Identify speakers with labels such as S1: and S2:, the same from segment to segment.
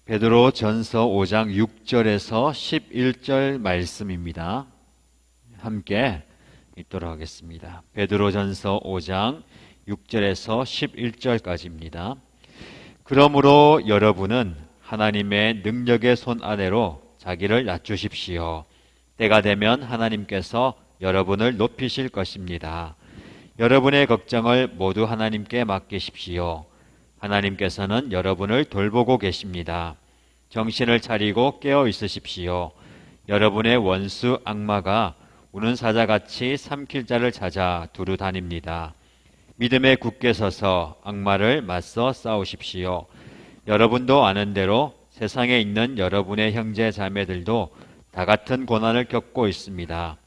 S1: 베드로 전서 5장 6절에서 11절 말씀입니다. 함께 읽도록 하겠습니다. 베드로 전서 5장 6절에서 11절까지입니다. 그러므로 여러분은 하나님의 능력의 손 아래로 자기를 낮추십시오. 때가 되면 하나님께서 여러분을 높이실 것입니다. 여러분의 걱정을 모두 하나님께 맡기십시오. 하나님께서는 여러분을 돌보고 계십니다. 정신을 차리고 깨어 있으십시오. 여러분의 원수 악마가 우는 사자같이 삼킬 자를 찾아 두루 다닙니다. 믿음에 굳게 서서 악마를 맞서 싸우십시오. 여러분도 아는 대로 세상에 있는 여러분의 형제 자매들도 다 같은 고난을 겪고 있습니다.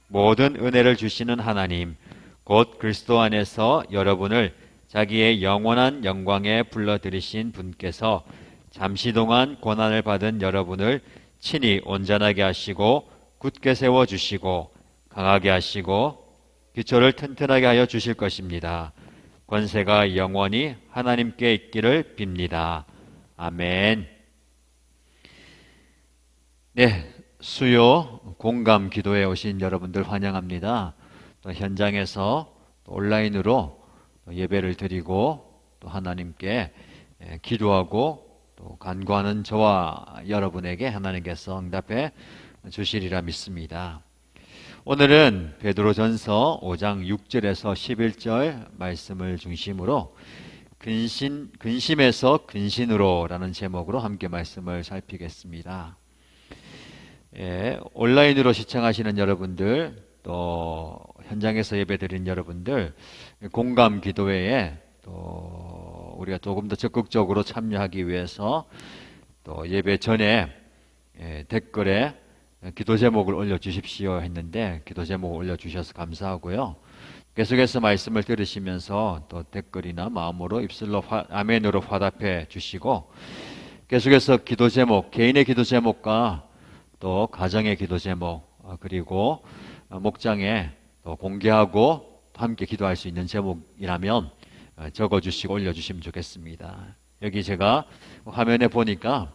S1: 모든 은혜를 주시는 하나님, 곧 그리스도 안에서 여러분을 자기의 영원한 영광에 불러들이신 분께서 잠시 동안 고난을 받은 여러분을 친히 온전하게 하시고 굳게 세워주시고 강하게 하시고 기초를 튼튼하게 하여 주실 것입니다. 권세가 영원히 하나님께 있기를 빕니다. 아멘. 네, 수요 공감 기도에 오신 여러분들 환영합니다. 또 현장에서 또 온라인으로 또 예배를 드리고 또 하나님께 기도하고 또 간구하는 저와 여러분에게 하나님께서 응답해 주시리라 믿습니다. 오늘은 베드로전서 5장 6절에서 11절 말씀을 중심으로 근심에서 근신으로 라는 제목으로 함께 말씀을 살피겠습니다. 온라인으로 시청하시는 여러분들, 또 현장에서 예배드린 여러분들, 공감 기도회에 또 우리가 조금 더 적극적으로 참여하기 위해서 또 예배 전에 댓글에 기도 제목을 올려주십시오 했는데 기도 제목을 올려주셔서 감사하고요. 계속해서 말씀을 들으시면서 또 댓글이나 마음으로 입술로 아멘으로 화답해 주시고, 계속해서 기도 제목, 개인의 기도 제목과 또 가정의 기도 제목, 그리고 목장에 또 공개하고 함께 기도할 수 있는 제목이라면 적어주시고 올려주시면 좋겠습니다. 여기 제가 화면에 보니까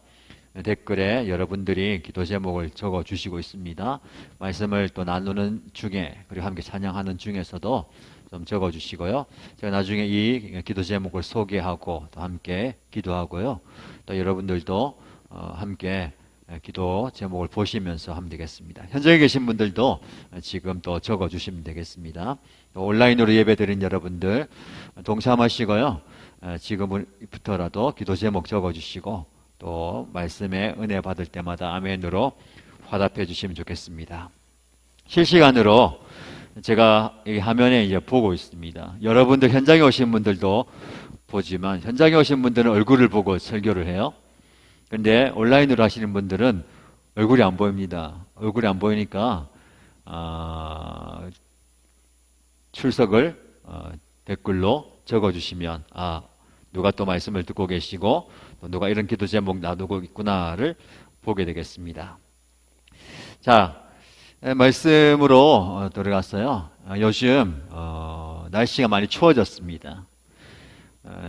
S1: 댓글에 여러분들이 기도 제목을 적어주시고 있습니다. 말씀을 또 나누는 중에, 그리고 함께 찬양하는 중에서도 좀 적어주시고요. 제가 나중에 이 기도 제목을 소개하고 또 함께 기도하고요. 또 여러분들도 함께 기도 제목을 보시면서 하면 되겠습니다. 현장에 계신 분들도 지금 또 적어주시면 되겠습니다. 또 온라인으로 예배드린 여러분들 동참하시고요. 지금부터라도 기도 제목 적어주시고 또 말씀에 은혜 받을 때마다 아멘으로 화답해 주시면 좋겠습니다. 실시간으로 제가 이 화면에 이제 보고 있습니다. 여러분들 현장에 오신 분들도 보지만 현장에 오신 분들은 얼굴을 보고 설교를 해요. 근데 온라인으로 하시는 분들은 얼굴이 안 보입니다. 얼굴이 안 보이니까 출석을 댓글로 적어주시면 누가 또 말씀을 듣고 계시고 또 누가 이런 기도 제목 놔두고 있구나를 보게 되겠습니다. 자, 말씀으로 들어갔어요. 요즘 날씨가 많이 추워졌습니다.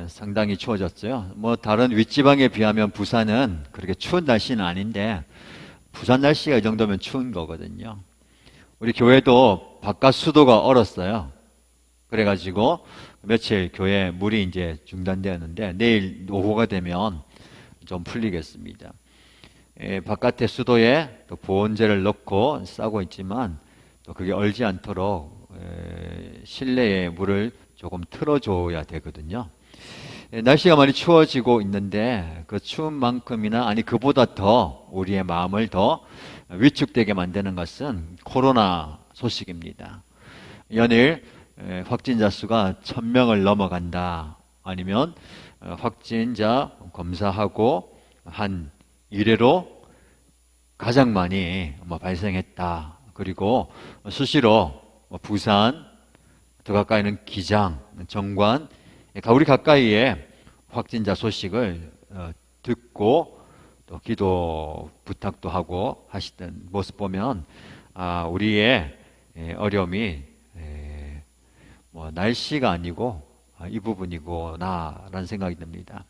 S1: 상당히 추워졌어요. 다른 윗지방에 비하면 부산은 그렇게 추운 날씨는 아닌데 부산 날씨가 이 정도면 추운 거거든요. 우리 교회도 바깥 수도가 얼었어요. 그래가지고 며칠 교회 물이 이제 중단되었는데 내일 오후가 되면 좀 풀리겠습니다. 바깥에 수도에 또 보온재를 넣고 싸고 있지만 또 그게 얼지 않도록 실내에 물을 조금 틀어줘야 되거든요. 날씨가 많이 추워지고 있는데 그 추운 만큼이나 그보다 더 우리의 마음을 더 위축되게 만드는 것은 코로나 소식입니다. 연일 확진자 수가 1000명을 넘어간다. 아니면 확진자 검사하고 한 이래로 가장 많이 발생했다. 그리고 수시로 부산, 더 가까이는 기장, 정관, 우리 가까이에 확진자 소식을 듣고 또 기도 부탁도 하고 하시던 모습 보면 우리의 어려움이 날씨가 아니고 이 부분이구나라는 생각이 듭니다.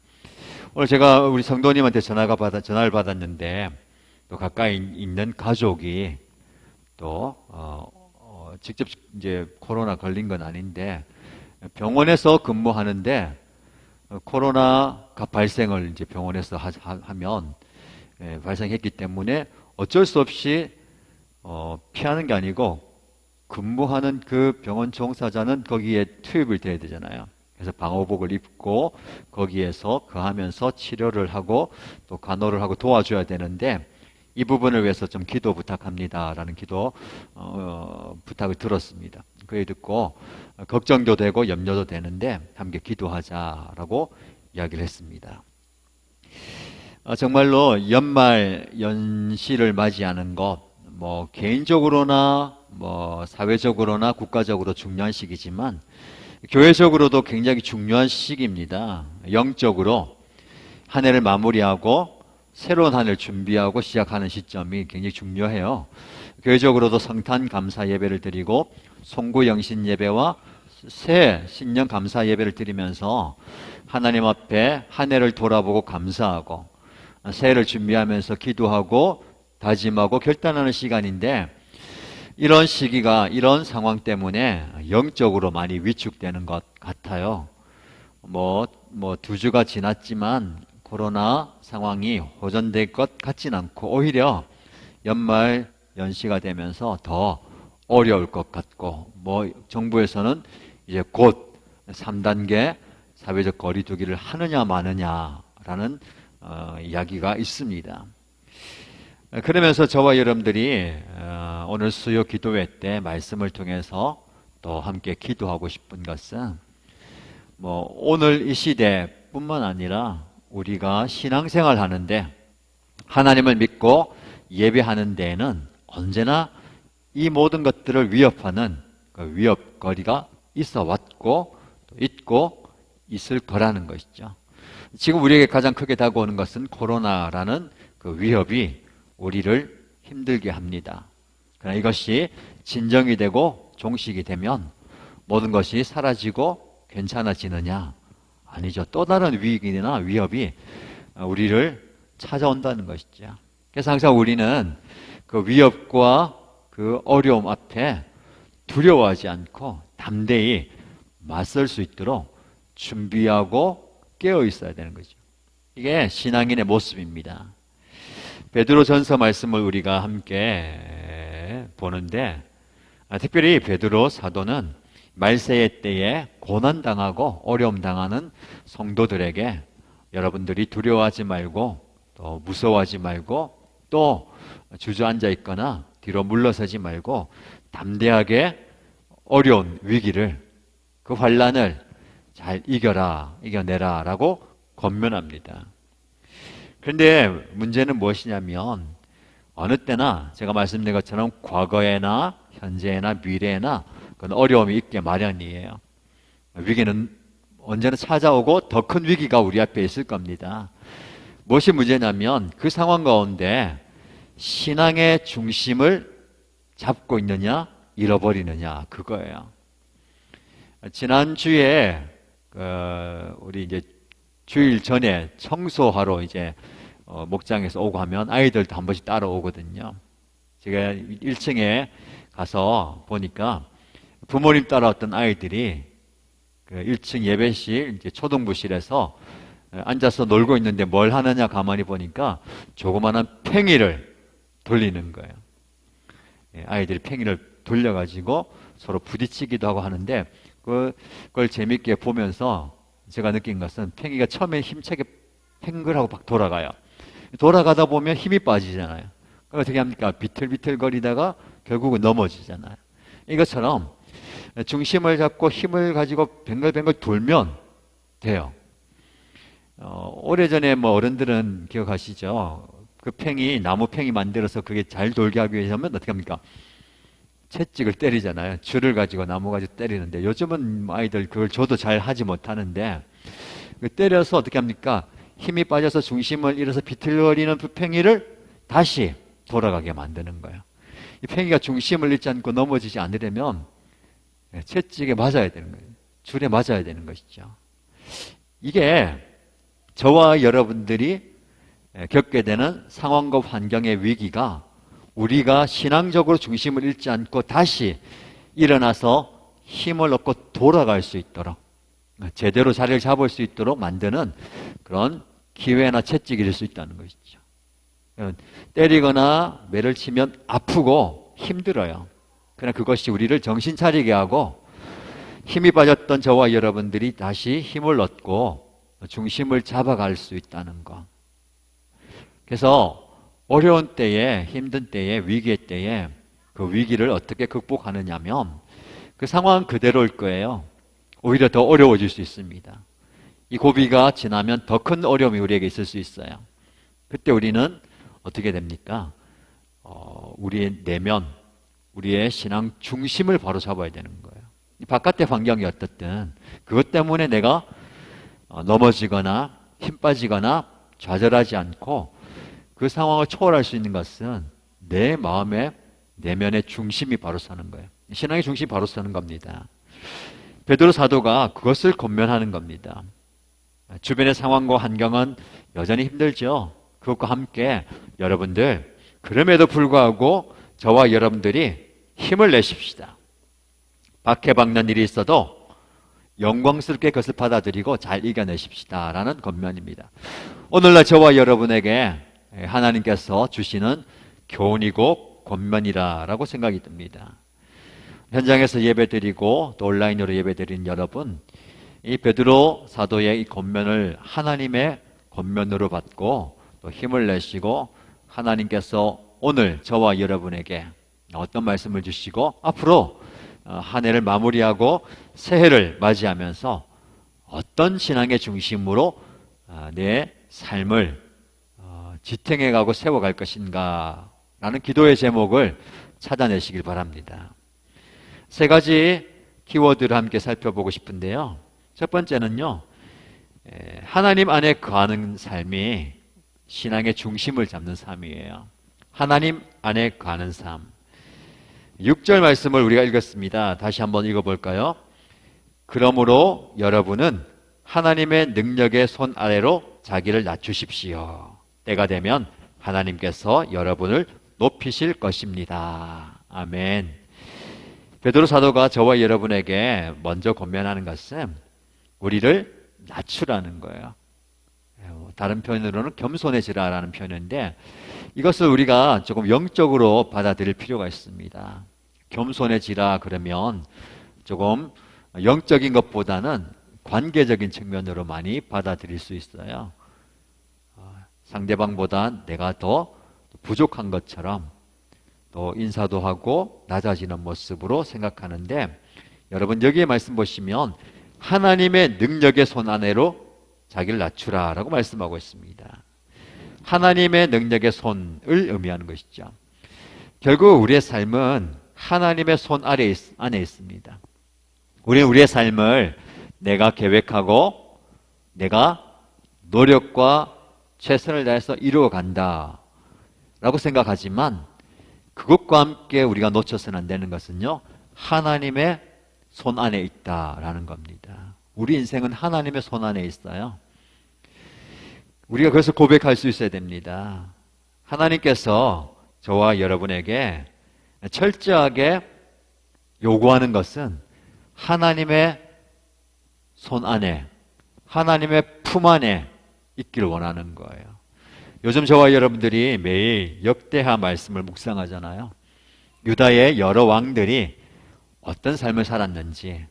S1: 오늘 제가 우리 성도님한테 전화를 받았는데 또 가까이 있는 가족이 또 직접 이제 코로나 걸린 건 아닌데 병원에서 근무하는데 코로나가 발생을 이제 병원에서 하면 발생했기 때문에 어쩔 수 없이 피하는 게 아니고 근무하는 그 병원 종사자는 거기에 투입이 돼야 되잖아요. 그래서 방호복을 입고 거기에서 거하면서 치료를 하고 또 간호를 하고 도와줘야 되는데 이 부분을 위해서 좀 기도 부탁합니다라는 기도 부탁을 들었습니다. 그에 듣고 걱정도 되고 염려도 되는데 함께 기도하자라고 이야기를 했습니다. 정말로 연말 연시를 맞이하는 것, 뭐 개인적으로나 뭐 사회적으로나 국가적으로 중요한 시기지만 교회적으로도 굉장히 중요한 시기입니다. 영적으로 한 해를 마무리하고 새로운 한 해를 준비하고 시작하는 시점이 굉장히 중요해요. 교회적으로도 성탄 감사 예배를 드리고 송구 영신 예배와 새 신년 감사 예배를 드리면서 하나님 앞에 한 해를 돌아보고 감사하고 새해를 준비하면서 기도하고 다짐하고 결단하는 시간인데 이런 시기가 이런 상황 때문에 영적으로 많이 위축되는 것 같아요. 뭐 2주가 지났지만 코로나 상황이 호전될 것 같진 않고 오히려 연말 연시가 되면서 더 어려울 것 같고 뭐 정부에서는 이제 곧 3단계 사회적 거리두기를 하느냐 마느냐라는 이야기가 있습니다. 그러면서 저와 여러분들이 오늘 수요 기도회 때 말씀을 통해서 또 함께 기도하고 싶은 것은 뭐 오늘 이 시대뿐만 아니라 우리가 신앙생활 하는데 하나님을 믿고 예배하는 데에는 언제나 이 모든 것들을 위협하는 그 위협거리가 있어 왔고 또 있고 있을 거라는 것이죠. 지금 우리에게 가장 크게 다가오는 것은 코로나라는 그 위협이 우리를 힘들게 합니다. 그러나 이것이 진정이 되고 종식이 되면 모든 것이 사라지고 괜찮아지느냐? 아니죠. 또 다른 위기나 위협이 우리를 찾아온다는 것이죠. 그래서 항상 우리는 그 위협과 그 어려움 앞에 두려워하지 않고 담대히 맞설 수 있도록 준비하고 깨어 있어야 되는 거죠. 이게 신앙인의 모습입니다. 베드로전서 말씀을 우리가 함께 보는데 특별히 베드로 사도는 말세의 때에 고난당하고 어려움 당하는 성도들에게 여러분들이 두려워하지 말고 또 무서워하지 말고 또 주저앉아 있거나 뒤로 물러서지 말고 담대하게 어려운 위기를 그 환난을 잘 이겨내라 라고 권면합니다. 그런데 문제는 무엇이냐면 어느 때나 제가 말씀드린 것처럼 과거에나 현재나 미래나 그건 어려움이 있게 마련이에요. 위기는 언제나 찾아오고 더 큰 위기가 우리 앞에 있을 겁니다. 무엇이 문제냐면 그 상황 가운데 신앙의 중심을 잡고 있느냐 잃어버리느냐 그거예요. 지난주에 우리 이제 주일 전에 청소하러 이제 목장에서 오고 하면 아이들도 한 번씩 따라오거든요. 제가 1층에 가서 보니까 부모님 따라왔던 아이들이 그 1층 예배실 이제 초등부실에서 앉아서 놀고 있는데 뭘 하느냐 가만히 보니까 조그마한 팽이를 돌리는 거예요. 아이들이 팽이를 돌려가지고 서로 부딪히기도 하고 하는데 그걸 재밌게 보면서 제가 느낀 것은 팽이가 처음에 힘차게 팽글하고 막 돌아가요. 돌아가다 보면 힘이 빠지잖아요. 어떻게 합니까? 비틀비틀거리다가 결국은 넘어지잖아요. 이것처럼 중심을 잡고 힘을 가지고 뱅글뱅글 돌면 돼요. 오래전에 뭐 어른들은 기억하시죠? 그 팽이, 나무 팽이 만들어서 그게 잘 돌게 하기 위해서는 어떻게 합니까? 채찍을 때리잖아요. 줄을 가지고 나무 가지고 때리는데 요즘은 아이들 그걸 저도 잘 하지 못하는데 때려서 어떻게 합니까? 힘이 빠져서 중심을 잃어서 비틀거리는 그 팽이를 다시 돌아가게 만드는 거예요. 이 팽이가 중심을 잃지 않고 넘어지지 않으려면 채찍에 맞아야 되는 거예요. 줄에 맞아야 되는 것이죠. 이게 저와 여러분들이 겪게 되는 상황과 환경의 위기가 우리가 신앙적으로 중심을 잃지 않고 다시 일어나서 힘을 얻고 돌아갈 수 있도록, 제대로 자리를 잡을 수 있도록 만드는 그런 기회나 채찍이 될 수 있다는 것이죠. 때리거나 매를 치면 아프고 힘들어요. 그러나 그것이 우리를 정신 차리게 하고 힘이 빠졌던 저와 여러분들이 다시 힘을 얻고 중심을 잡아갈 수 있다는 것. 그래서 어려운 때에, 힘든 때에, 위기의 때에 그 위기를 어떻게 극복하느냐면 그 상황은 그대로일 거예요. 오히려 더 어려워질 수 있습니다. 이 고비가 지나면 더 큰 어려움이 우리에게 있을 수 있어요. 그때 우리는 어떻게 됩니까? 우리의 내면, 우리의 신앙 중심을 바로 잡아야 되는 거예요. 바깥의 환경이 어떻든 그것 때문에 내가 넘어지거나 힘 빠지거나 좌절하지 않고 그 상황을 초월할 수 있는 것은 내 마음의 내면의 중심이 바로 서는 거예요. 신앙의 중심이 바로 서는 겁니다. 베드로 사도가 그것을 권면하는 겁니다. 주변의 상황과 환경은 여전히 힘들죠. 그것과 함께 여러분들, 그럼에도 불구하고 저와 여러분들이 힘을 내십시다. 박해박는 일이 있어도 영광스럽게 그것을 받아들이고 잘 이겨내십시다 라는 권면입니다. 오늘날 저와 여러분에게 하나님께서 주시는 교훈이고 권면이라고 생각이 듭니다. 현장에서 예배드리고 또 온라인으로 예배드린 여러분, 이 베드로 사도의 이 권면을 하나님의 권면으로 받고 또 힘을 내시고 하나님께서 오늘 저와 여러분에게 어떤 말씀을 주시고 앞으로 한 해를 마무리하고 새해를 맞이하면서 어떤 신앙의 중심으로 내 삶을 지탱해가고 세워갈 것인가 라는 기도의 제목을 찾아내시길 바랍니다. 세 가지 키워드를 함께 살펴보고 싶은데요. 첫 번째는요, 하나님 안에 거하는 삶이 신앙의 중심을 잡는 삶이에요. 하나님 안에 거하는 삶. 6절 말씀을 우리가 읽었습니다. 다시 한번 읽어볼까요? 그러므로 여러분은 하나님의 능력의 손 아래로 자기를 낮추십시오. 때가 되면 하나님께서 여러분을 높이실 것입니다. 아멘. 베드로 사도가 저와 여러분에게 먼저 권면하는 것은 우리를 낮추라는 거예요. 다른 표현으로는 겸손해지라라는 표현인데 이것을 우리가 조금 영적으로 받아들일 필요가 있습니다. 겸손해지라 그러면 조금 영적인 것보다는 관계적인 측면으로 많이 받아들일 수 있어요. 상대방보다 내가 더 부족한 것처럼 또 인사도 하고 낮아지는 모습으로 생각하는데 여러분 여기에 말씀 보시면 하나님의 능력의 손 아래로 자기를 낮추라 라고 말씀하고 있습니다. 하나님의 능력의 손을 의미하는 것이죠. 결국 우리의 삶은 하나님의 손 안에 있습니다. 우리는 우리의 삶을 내가 계획하고 내가 노력과 최선을 다해서 이루어간다 라고 생각하지만 그것과 함께 우리가 놓쳐서는 안 되는 것은요, 하나님의 손 안에 있다라는 겁니다. 우리 인생은 하나님의 손 안에 있어요. 우리가 그래서 고백할 수 있어야 됩니다. 하나님께서 저와 여러분에게 철저하게 요구하는 것은 하나님의 손 안에, 하나님의 품 안에 있기를 원하는 거예요. 요즘 저와 여러분들이 매일 역대하 말씀을 묵상하잖아요. 유다의 여러 왕들이 어떤 삶을 살았는지,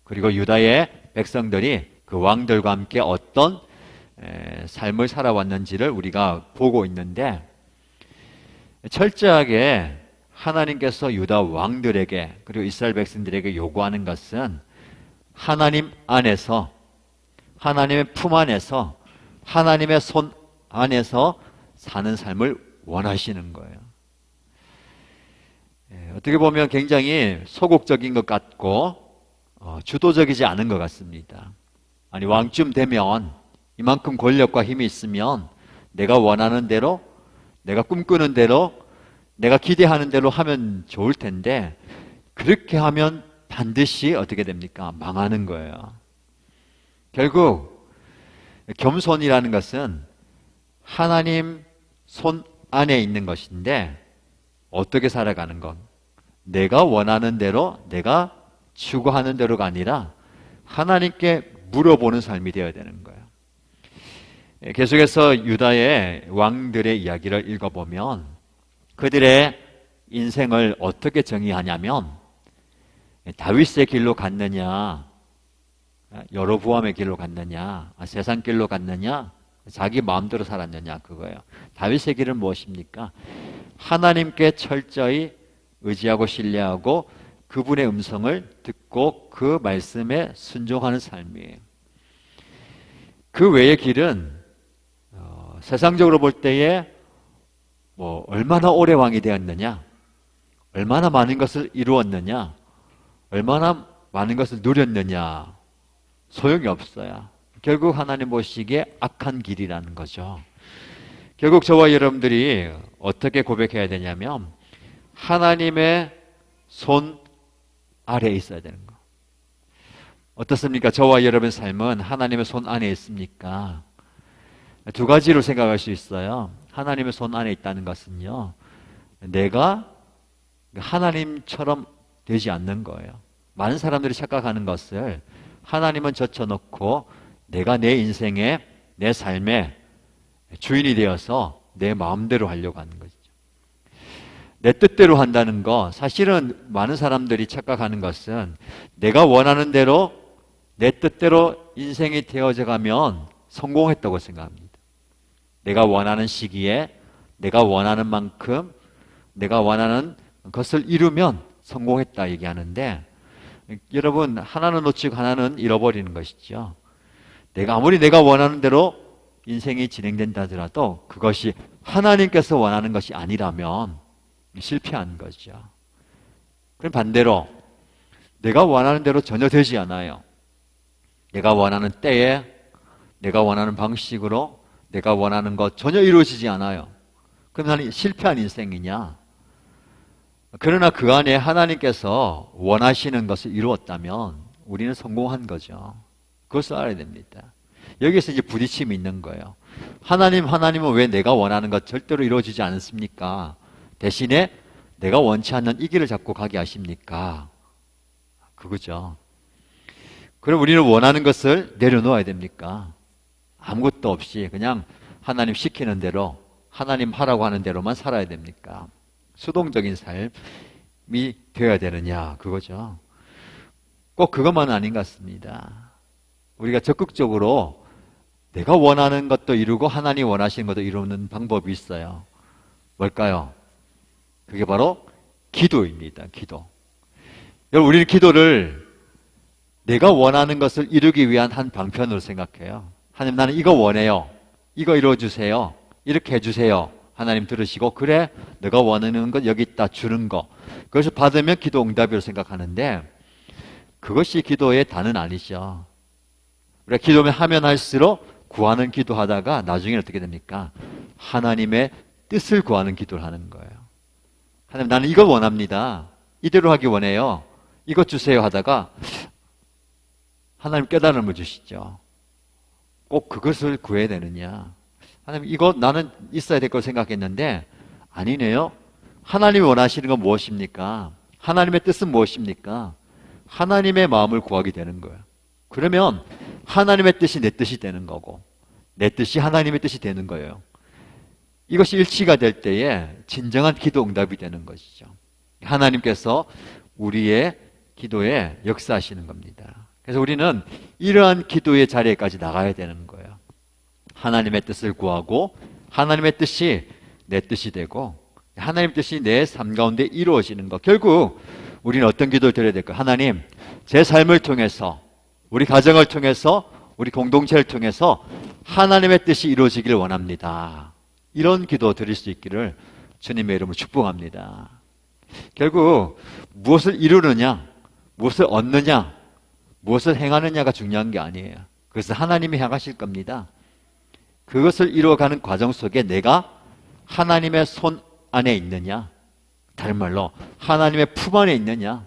S1: 그리고 유다의 백성들이 그 왕들과 함께 어떤 삶을 살아왔는지를 우리가 보고 있는데, 철저하게 하나님께서 유다 왕들에게 그리고 이스라엘 백성들에게 요구하는 것은 하나님 안에서, 하나님의 품 안에서, 하나님의 손 안에서 사는 삶을 원하시는 거예요. 어떻게 보면 굉장히 소극적인 것 같고 주도적이지 않은 것 같습니다. 아니, 왕쯤 되면 이만큼 권력과 힘이 있으면 내가 원하는 대로, 내가 꿈꾸는 대로, 내가 기대하는 대로 하면 좋을 텐데 그렇게 하면 반드시 어떻게 됩니까? 망하는 거예요. 결국 겸손이라는 것은 하나님 손 안에 있는 것인데 어떻게 살아가는 것? 내가 원하는 대로, 내가 추구하는 대로가 아니라 하나님께 물어보는 삶이 되어야 되는 거예요. 계속해서 유다의 왕들의 이야기를 읽어보면 그들의 인생을 어떻게 정의하냐면 다윗의 길로 갔느냐, 여로보암의 길로 갔느냐, 세상 길로 갔느냐, 자기 마음대로 살았느냐, 그거예요. 다윗의 길은 무엇입니까? 하나님께 철저히 의지하고 신뢰하고 그분의 음성을 듣고 그 말씀에 순종하는 삶이에요. 그 외의 길은 세상적으로 볼 때에 얼마나 오래 왕이 되었느냐, 얼마나 많은 것을 이루었느냐, 얼마나 많은 것을 누렸느냐, 소용이 없어요. 결국 하나님 보시기에 악한 길이라는 거죠. 결국 저와 여러분들이 어떻게 고백해야 되냐면 하나님의 손 아래에 있어야 되는 거. 어떻습니까? 저와 여러분 삶은 하나님의 손 안에 있습니까? 두 가지로 생각할 수 있어요. 하나님의 손 안에 있다는 것은요, 내가 하나님처럼 되지 않는 거예요. 많은 사람들이 착각하는 것을 하나님은 젖혀놓고 내가 내 인생에, 내 삶에 주인이 되어서 내 마음대로 하려고 하는 거죠. 내 뜻대로 한다는 거, 사실은 많은 사람들이 착각하는 것은 내가 원하는 대로 내 뜻대로 인생이 되어져 가면 성공했다고 생각합니다. 내가 원하는 시기에 내가 원하는 만큼 내가 원하는 것을 이루면 성공했다 얘기하는데, 여러분, 하나는 놓치고 하나는 잃어버리는 것이죠. 아무리 내가 원하는 대로 인생이 진행된다 하더라도 그것이 하나님께서 원하는 것이 아니라면 실패한 거죠. 그럼 반대로 내가 원하는 대로 전혀 되지 않아요. 내가 원하는 때에 내가 원하는 방식으로 내가 원하는 것 전혀 이루어지지 않아요. 그럼 나는 실패한 인생이냐? 그러나 그 안에 하나님께서 원하시는 것을 이루었다면 우리는 성공한 거죠. 그것을 알아야 됩니다. 여기서 이제 부딪힘이 있는 거예요. 하나님은 왜 내가 원하는 것 절대로 이루어지지 않습니까? 대신에 내가 원치 않는 이 길을 잡고 가게 하십니까? 그거죠. 그럼 우리는 원하는 것을 내려놓아야 됩니까? 아무것도 없이 그냥 하나님 시키는 대로, 하나님 하라고 하는 대로만 살아야 됩니까? 수동적인 삶이 되어야 되느냐, 그거죠. 꼭 그것만은 아닌 것 같습니다. 우리가 적극적으로 내가 원하는 것도 이루고 하나님 원하시는 것도 이루는 방법이 있어요. 뭘까요? 그게 바로 기도입니다. 기도. 여러분, 우리는 기도를 내가 원하는 것을 이루기 위한 한 방편으로 생각해요. 하나님, 나는 이거 원해요. 이거 이루어주세요. 이렇게 해주세요. 하나님 들으시고, 그래, 내가 원하는 것 여기 있다, 주는 거. 그것을 받으면 기도 응답이라고 생각하는데 그것이 기도의 단은 아니죠. 우리가 기도면 하면 할수록 구하는 기도하다가 나중에 어떻게 됩니까? 하나님의 뜻을 구하는 기도를 하는 거예요. 하나님, 나는 이걸 원합니다. 이대로 하기 원해요. 이것 주세요 하다가 하나님 깨달음을 주시죠. 꼭 그것을 구해야 되느냐? 하나님, 이거 나는 있어야 될 걸 생각했는데 아니네요. 하나님이 원하시는 건 무엇입니까? 하나님의 뜻은 무엇입니까? 하나님의 마음을 구하게 되는 거예요. 그러면 하나님의 뜻이 내 뜻이 되는 거고 내 뜻이 하나님의 뜻이 되는 거예요. 이것이 일치가 될 때에 진정한 기도 응답이 되는 것이죠. 하나님께서 우리의 기도에 역사하시는 겁니다. 그래서 우리는 이러한 기도의 자리에까지 나가야 되는 거예요. 하나님의 뜻을 구하고 하나님의 뜻이 내 뜻이 되고 하나님의 뜻이 내 삶 가운데 이루어지는 것. 결국 우리는 어떤 기도를 드려야 될까요? 하나님, 제 삶을 통해서, 우리 가정을 통해서, 우리 공동체를 통해서 하나님의 뜻이 이루어지기를 원합니다. 이런 기도 드릴 수 있기를 주님의 이름으로 축복합니다. 결국 무엇을 이루느냐, 무엇을 얻느냐, 무엇을 행하느냐가 중요한 게 아니에요. 그것을 하나님이 행하실 겁니다. 그것을 이루어가는 과정 속에 내가 하나님의 손 안에 있느냐, 다른 말로 하나님의 품 안에 있느냐,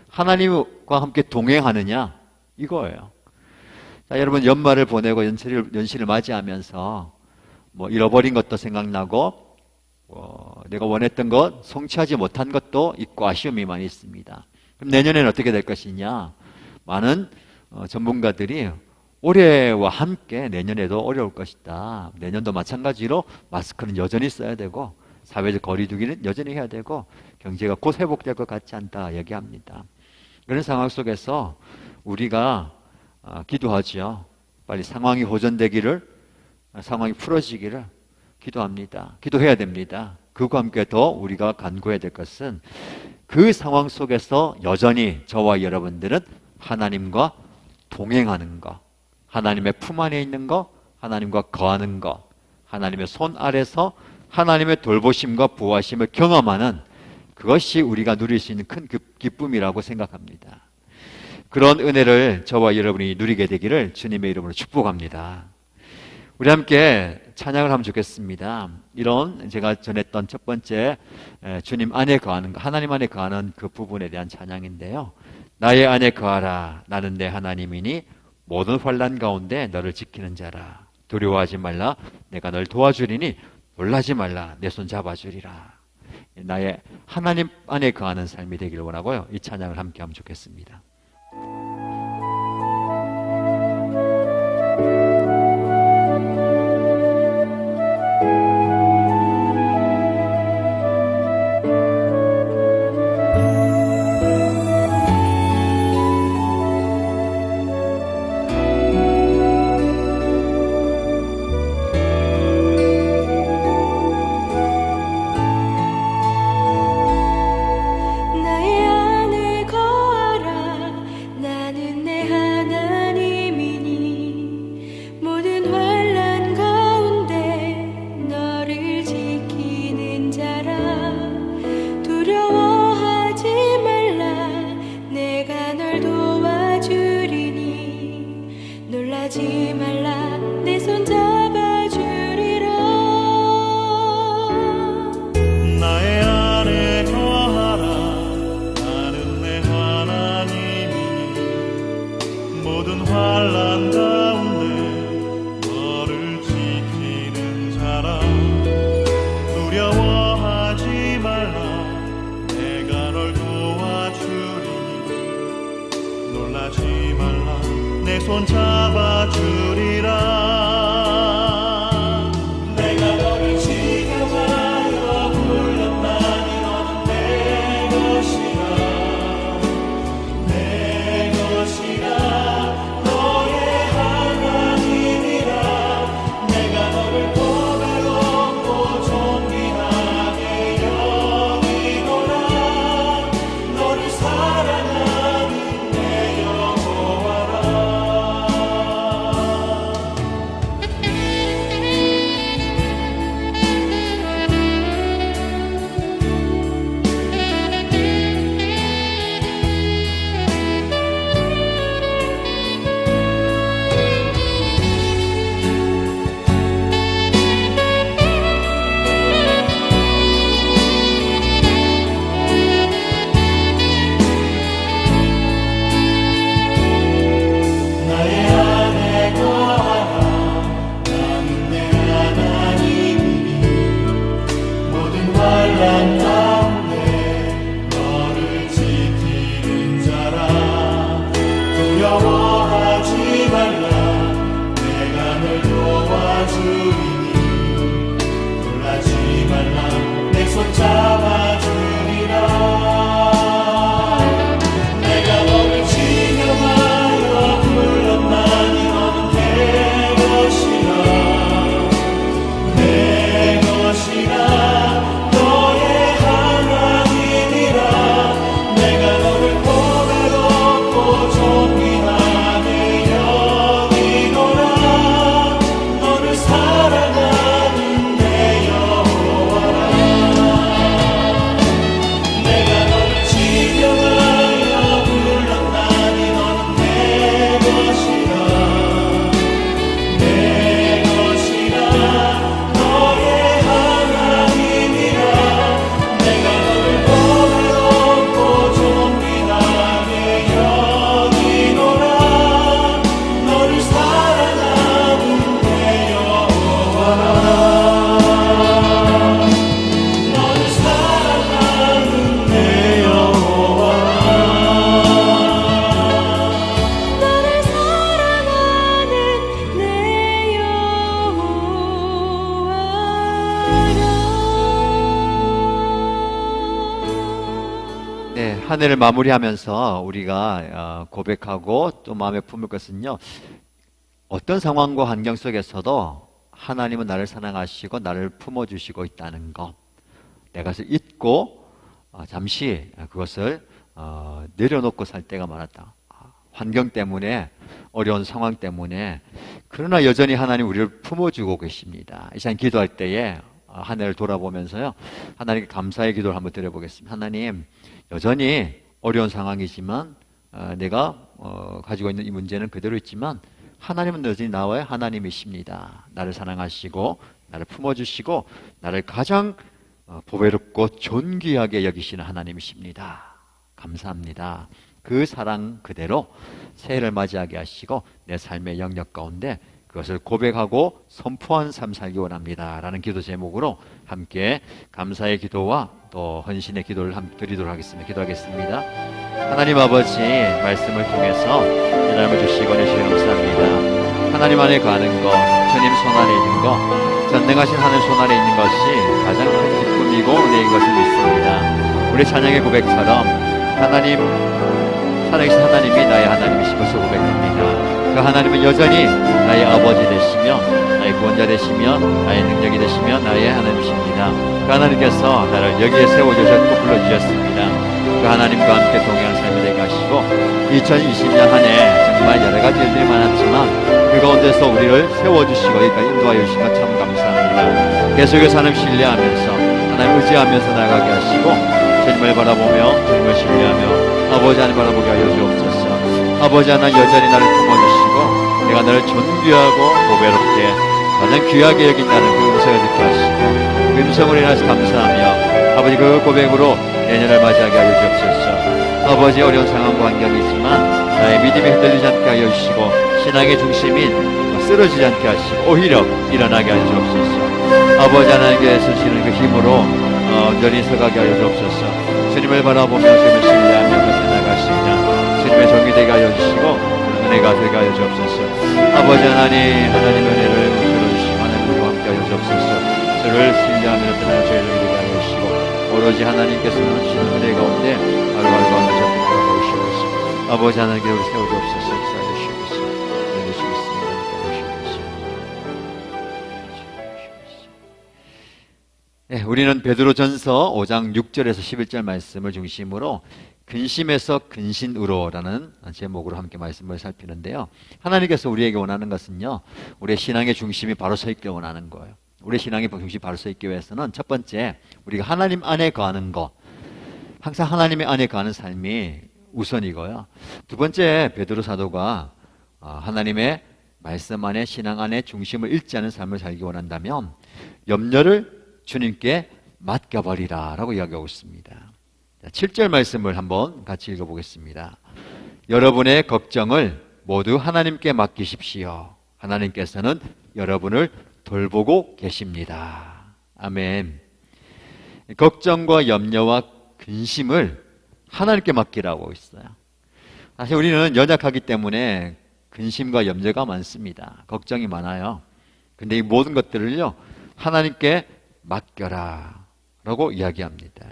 S1: 하나님과 함께 동행하느냐, 이거예요. 자, 여러분 연말을 보내고 연시를 맞이하면서 뭐 잃어버린 것도 생각나고 내가 원했던 것 성취하지 못한 것도 있고 아쉬움이 많이 있습니다. 그럼 내년에는 어떻게 될 것이냐? 많은 전문가들이 올해와 함께 내년에도 어려울 것이다. 내년도 마찬가지로 마스크는 여전히 써야 되고 사회적 거리두기는 여전히 해야 되고 경제가 곧 회복될 것 같지 않다 얘기합니다. 그런 상황 속에서 우리가 기도하죠. 빨리 상황이 호전되기를, 상황이 풀어지기를 기도합니다. 기도해야 됩니다. 그와 함께 더 우리가 간구해야 될 것은 그 상황 속에서 여전히 저와 여러분들은 하나님과 동행하는 것, 하나님의 품 안에 있는 것, 하나님과 거하는 것, 하나님의 손 아래서 하나님의 돌보심과 보호하심을 경험하는 그것이 우리가 누릴 수 있는 큰 기쁨이라고 생각합니다. 그런 은혜를 저와 여러분이 누리게 되기를 주님의 이름으로 축복합니다. 우리 함께 찬양을 하면 좋겠습니다. 이런 제가 전했던 첫 번째 주님 안에 거하는 것, 하나님 안에 거하는 그 부분에 대한 찬양인데요. 나의 안에 거하라. 나는 내 하나님이니 모든 환난 가운데 너를 지키는 자라. 두려워하지 말라. 내가 널 도와주리니 놀라지 말라. 내 손 잡아주리라. 나의 하나님 안에 거하는 삶이 되기를 원하고요. 이 찬양을 함께 하면 좋겠습니다.
S2: 손 잡아주리라. 내가 너를 지켜하여 불렀나니 너는 내 것이라. 내 것이라. 너의 하나님이라. 내가 너를 보배롭고 존귀하게 여기노라. 너를 사랑하는 내 여호와라.
S1: 한 해를 마무리하면서 우리가 고백하고 또 마음에 품을 것은요, 어떤 상황과 환경 속에서도 하나님은 나를 사랑하시고 나를 품어주시고 있다는 것, 내가 그것을 잊고 잠시 그것을 내려놓고 살 때가 많았다. 환경 때문에, 어려운 상황 때문에. 그러나 여전히 하나님 우리를 품어주고 계십니다. 이 시간 기도할 때에 한 해를 돌아보면서요, 하나님께 감사의 기도를 한번 드려보겠습니다. 하나님, 여전히 어려운 상황이지만 내가 가지고 있는 이 문제는 그대로 있지만 하나님은 여전히 나와의 하나님이십니다. 나를 사랑하시고 나를 품어주시고 나를 가장 보배롭고 존귀하게 여기시는 하나님이십니다. 감사합니다. 그 사랑 그대로 새해를 맞이하게 하시고 내 삶의 영역 가운데 그것을 고백하고 선포한 삶 살기 원합니다 라는 기도 제목으로 함께 감사의 기도와 또 헌신의 기도를 드리도록 하겠습니다. 기도하겠습니다. 하나님 아버지, 말씀을 통해서 깨달음을 주시고 내주시니 감사합니다. 하나님 안에 가는 것, 주님 손 안에 있는 것, 전능하신 하늘 손 안에 있는 것이 가장 큰 기쁨이고 은혜인 것을 믿습니다. 우리 찬양의 고백처럼 하나님, 살아계신 하나님이 나의 하나님이신 것을 고백합니다. 그 하나님은 여전히 나의 아버지 되시며 나의 구원자 되시며 나의 능력이 되시며 나의 하나님이십니다. 그 하나님께서 나를 여기에 세워주셨고 불러주셨습니다. 그 하나님과 함께 동행하는 삶이 되게 하시고 2020년 한 해 정말 여러 가지 일들이 많았지만 그 가운데서 우리를 세워주시고 여기까지 인도하여 주신 것 참 감사합니다. 계속해서 하나님 신뢰하면서 하나님 의지하면서 나가게 하시고 주님을 바라보며 주님을 신뢰하며 아버지 하나님 바라보게 하여 주옵소서. 아버지 하나님 여전히 나를 품어주시고 내가 나를 존귀하고 보배롭게 가장 귀하게 여긴다는 그 음성을 듣게 하시고 그 음성을 인하여서 감사하며 아버지 그 고백으로 내년을 맞이하게 하여 주옵소서. 아버지 어려운 상황과 환경이지만 나의 믿음이 흔들리지 않게 하여 주시고 신앙의 중심인 쓰러지지 않게 하시고 오히려 일어나게 하여 주옵소서. 아버지 하나님께서 주시는 그 힘으로 온전히 서가게 하여 주옵소서. 주님을 바라보며 주님을 신뢰하며 그렇게 나가시며 주님의 종이 되게 하여 주시고 은혜가 되게 하여 주옵소서. 아버지 하나님, 하나님의 은혜를 들어주시고 하나님 우리와 함께 하여 주옵소서. 주를 신뢰하며 떠나는 저희를 되게 하여 주시고 오로지 하나님께서는 주시는 은혜 가운데 하루하루가 하셔서 나가고 계시고 아버지 하나님께 우리 세워주옵소서. 역사해 주시옵소서. 은혜 주시겠습니다. 네, 우리는 베드로전서 5장 6절에서 11절 말씀을 중심으로 근심에서 근신으로라는 제목으로 함께 말씀을 살피는데요. 하나님께서 우리에게 원하는 것은요, 우리의 신앙의 중심이 바로 서 있길 원하는 거예요. 우리의 신앙의 중심이 바로 서 있기 위해서는 첫 번째, 우리가 하나님 안에 거하는 것, 항상 하나님의 안에 거하는 삶이 우선이고요. 두 번째, 베드로 사도가 하나님의 말씀 안에, 신앙 안에 중심을 잃지 않은 삶을 살기 원한다면 염려를 주님께 맡겨버리라 라고 이야기하고 있습니다. 7절 말씀을 한번 같이 읽어보겠습니다. 여러분의 걱정을 모두 하나님께 맡기십시오. 하나님께서는 여러분을 돌보고 계십니다. 아멘. 걱정과 염려와 근심을 하나님께 맡기라고 있어요. 사실 우리는 연약하기 때문에 근심과 염려가 많습니다. 걱정이 많아요. 근데 이 모든 것들을요, 하나님께 맡겨라 라고 이야기합니다.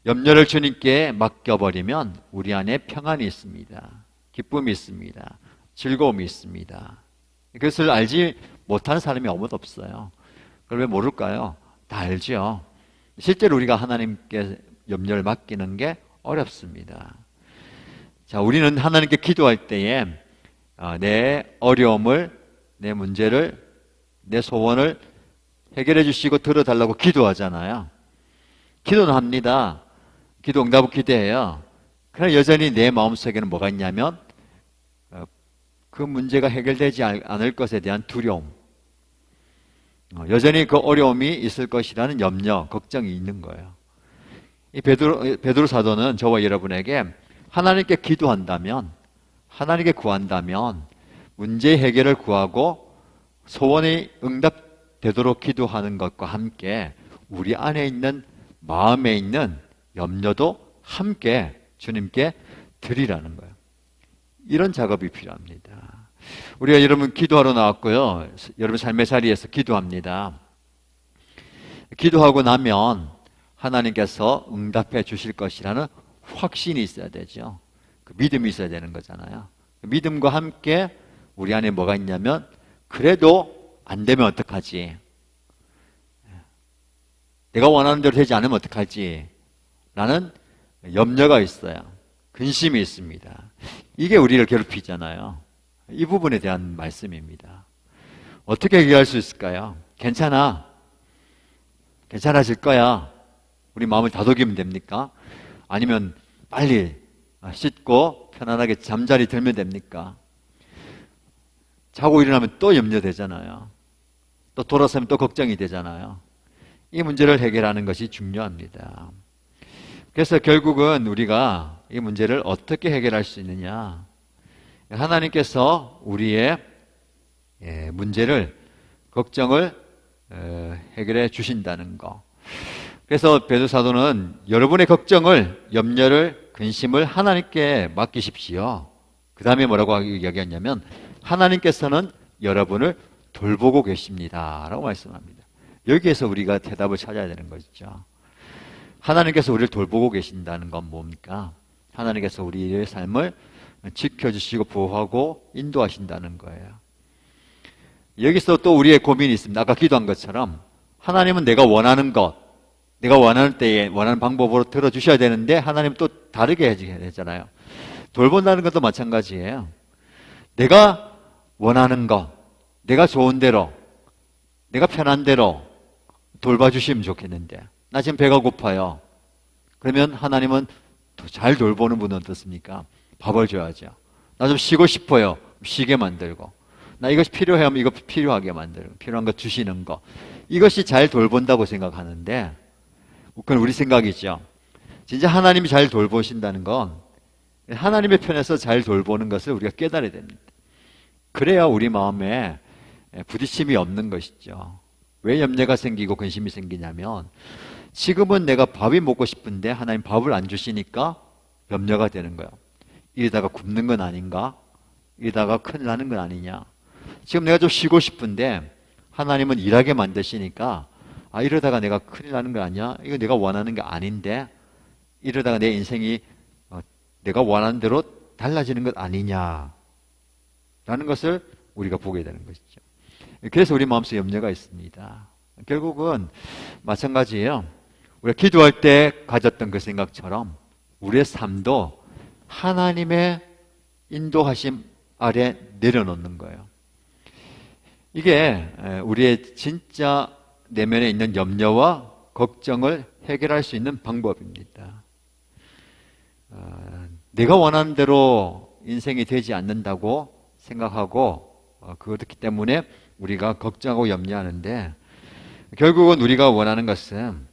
S1: 염려를 주님께 맡겨버리면 우리 안에 평안이 있습니다. 기쁨이 있습니다. 즐거움이 있습니다. 그것을 알지 못하는 사람이 아무도 없어요. 그걸 왜 모를까요? 다 알죠. 실제로 우리가 하나님께 염려를 맡기는 게 어렵습니다. 자, 우리는 하나님께 기도할 때에 내 어려움을, 내 문제를, 내 소원을 해결해 주시고 들어달라고 기도하잖아요. 기도는 합니다. 기도 응답을 기대해요. 그러나 여전히 내 마음속에는 뭐가 있냐면 그 문제가 해결되지 않을 것에 대한 두려움, 여전히 그 어려움이 있을 것이라는 염려, 걱정이 있는 거예요. 이 베드로 사도는 저와 여러분에게 하나님께 기도한다면, 하나님께 구한다면 문제 해결을 구하고 소원이 응답되도록 기도하는 것과 함께 우리 안에 있는, 마음에 있는 염려도 함께 주님께 드리라는 거예요. 이런 작업이 필요합니다. 우리가 여러분 기도하러 나왔고요. 여러분 삶의 자리에서 기도합니다. 기도하고 나면 하나님께서 응답해 주실 것이라는 확신이 있어야 되죠. 그 믿음이 있어야 되는 거잖아요. 그 믿음과 함께 우리 안에 뭐가 있냐면 그래도 안 되면 어떡하지? 내가 원하는 대로 되지 않으면 어떡하지? 라는 염려가 있어요. 근심이 있습니다. 이게 우리를 괴롭히잖아요. 이 부분에 대한 말씀입니다. 어떻게 해결할 수 있을까요? 괜찮아. 괜찮아질 거야. 우리 마음을 다독이면 됩니까? 아니면 빨리 씻고 편안하게 잠자리 들면 됩니까? 자고 일어나면 또 염려되잖아요. 또 돌아서면 또 걱정이 되잖아요. 이 문제를 해결하는 것이 중요합니다. 그래서 결국은 우리가 이 문제를 어떻게 해결할 수 있느냐? 하나님께서 우리의 문제를, 걱정을 해결해 주신다는 거. 그래서 베드로 사도는 여러분의 걱정을, 염려를, 근심을 하나님께 맡기십시오. 그 다음에 뭐라고 이야기했냐면 하나님께서는 여러분을 돌보고 계십니다 라고 말씀합니다. 여기에서 우리가 대답을 찾아야 되는 것이죠. 하나님께서 우리를 돌보고 계신다는 건 뭡니까? 하나님께서 우리의 삶을 지켜주시고 보호하고 인도하신다는 거예요. 여기서 또 우리의 고민이 있습니다. 아까 기도한 것처럼 하나님은 내가 원하는 것, 내가 원하는 때에 원하는 방법으로 들어주셔야 되는데 하나님은 또 다르게 해야 되잖아요. 돌본다는 것도 마찬가지예요. 내가 원하는 것, 내가 좋은 대로, 내가 편한 대로 돌봐주시면 좋겠는데 나 지금 배가 고파요. 그러면 하나님은 더 잘 돌보는 분은 어떻습니까? 밥을 줘야죠. 나 좀 쉬고 싶어요. 쉬게 만들고. 나 이것이 필요해 하면 이거 필요하게 만들고, 필요한 거 주시는 거. 이것이 잘 돌본다고 생각하는데 그건 우리 생각이죠. 진짜 하나님이 잘 돌보신다는 건 하나님의 편에서 잘 돌보는 것을 우리가 깨달아야 됩니다. 그래야 우리 마음에 부딪힘이 없는 것이죠. 왜 염려가 생기고 근심이 생기냐면 지금은 내가 밥이 먹고 싶은데 하나님 밥을 안 주시니까 염려가 되는 거예요. 이러다가 굶는 건 아닌가? 이러다가 큰일 나는 건 아니냐? 지금 내가 좀 쉬고 싶은데 하나님은 일하게 만드시니까 이러다가 내가 큰일 나는 거 아니야? 이거 내가 원하는 게 아닌데 이러다가 내 인생이 내가 원하는 대로 달라지는 것 아니냐? 라는 것을 우리가 보게 되는 것이죠. 그래서 우리 마음속에 염려가 있습니다. 결국은 마찬가지예요. 우리가 기도할 때 가졌던 그 생각처럼 우리의 삶도 하나님의 인도하심 아래 내려놓는 거예요. 이게 우리의 진짜 내면에 있는 염려와 걱정을 해결할 수 있는 방법입니다. 내가 원하는 대로 인생이 되지 않는다고 생각하고 그렇기 때문에 우리가 걱정하고 염려하는데 결국은 우리가 원하는 것은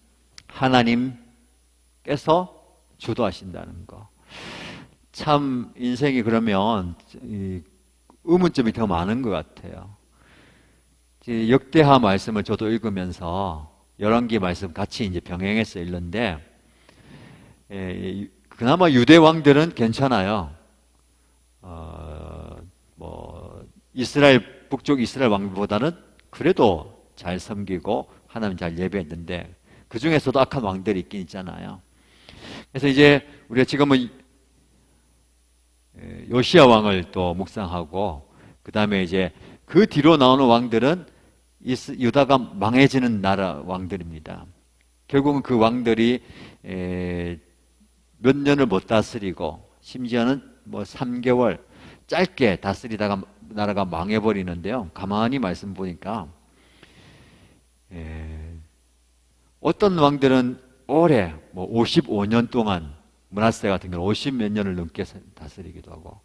S1: 하나님께서 주도하신다는 거. 참 인생이 그러면 의문점이 더 많은 것 같아요. 역대하 말씀을 저도 읽으면서 열왕기 말씀 같이 이제 병행해서 읽는데 그나마 유대 왕들은 괜찮아요. 이스라엘 북쪽 이스라엘 왕보다는 그래도 잘 섬기고 하나님 잘 예배했는데 그 중에서도 악한 왕들이 있긴 있잖아요. 그래서 이제 우리가 지금은 요시야 왕을 또 묵상하고 그 다음에 이제 그 뒤로 나오는 왕들은 유다가 망해지는 나라 왕들입니다. 결국은 그 왕들이 몇 년을 못 다스리고 심지어는 3개월 짧게 다스리다가 나라가 망해버리는데요. 가만히 말씀 보니까 어떤 왕들은 오래 55년 동안 므낫세 같은 경우는 50몇 년을 넘게 다스리기도 하고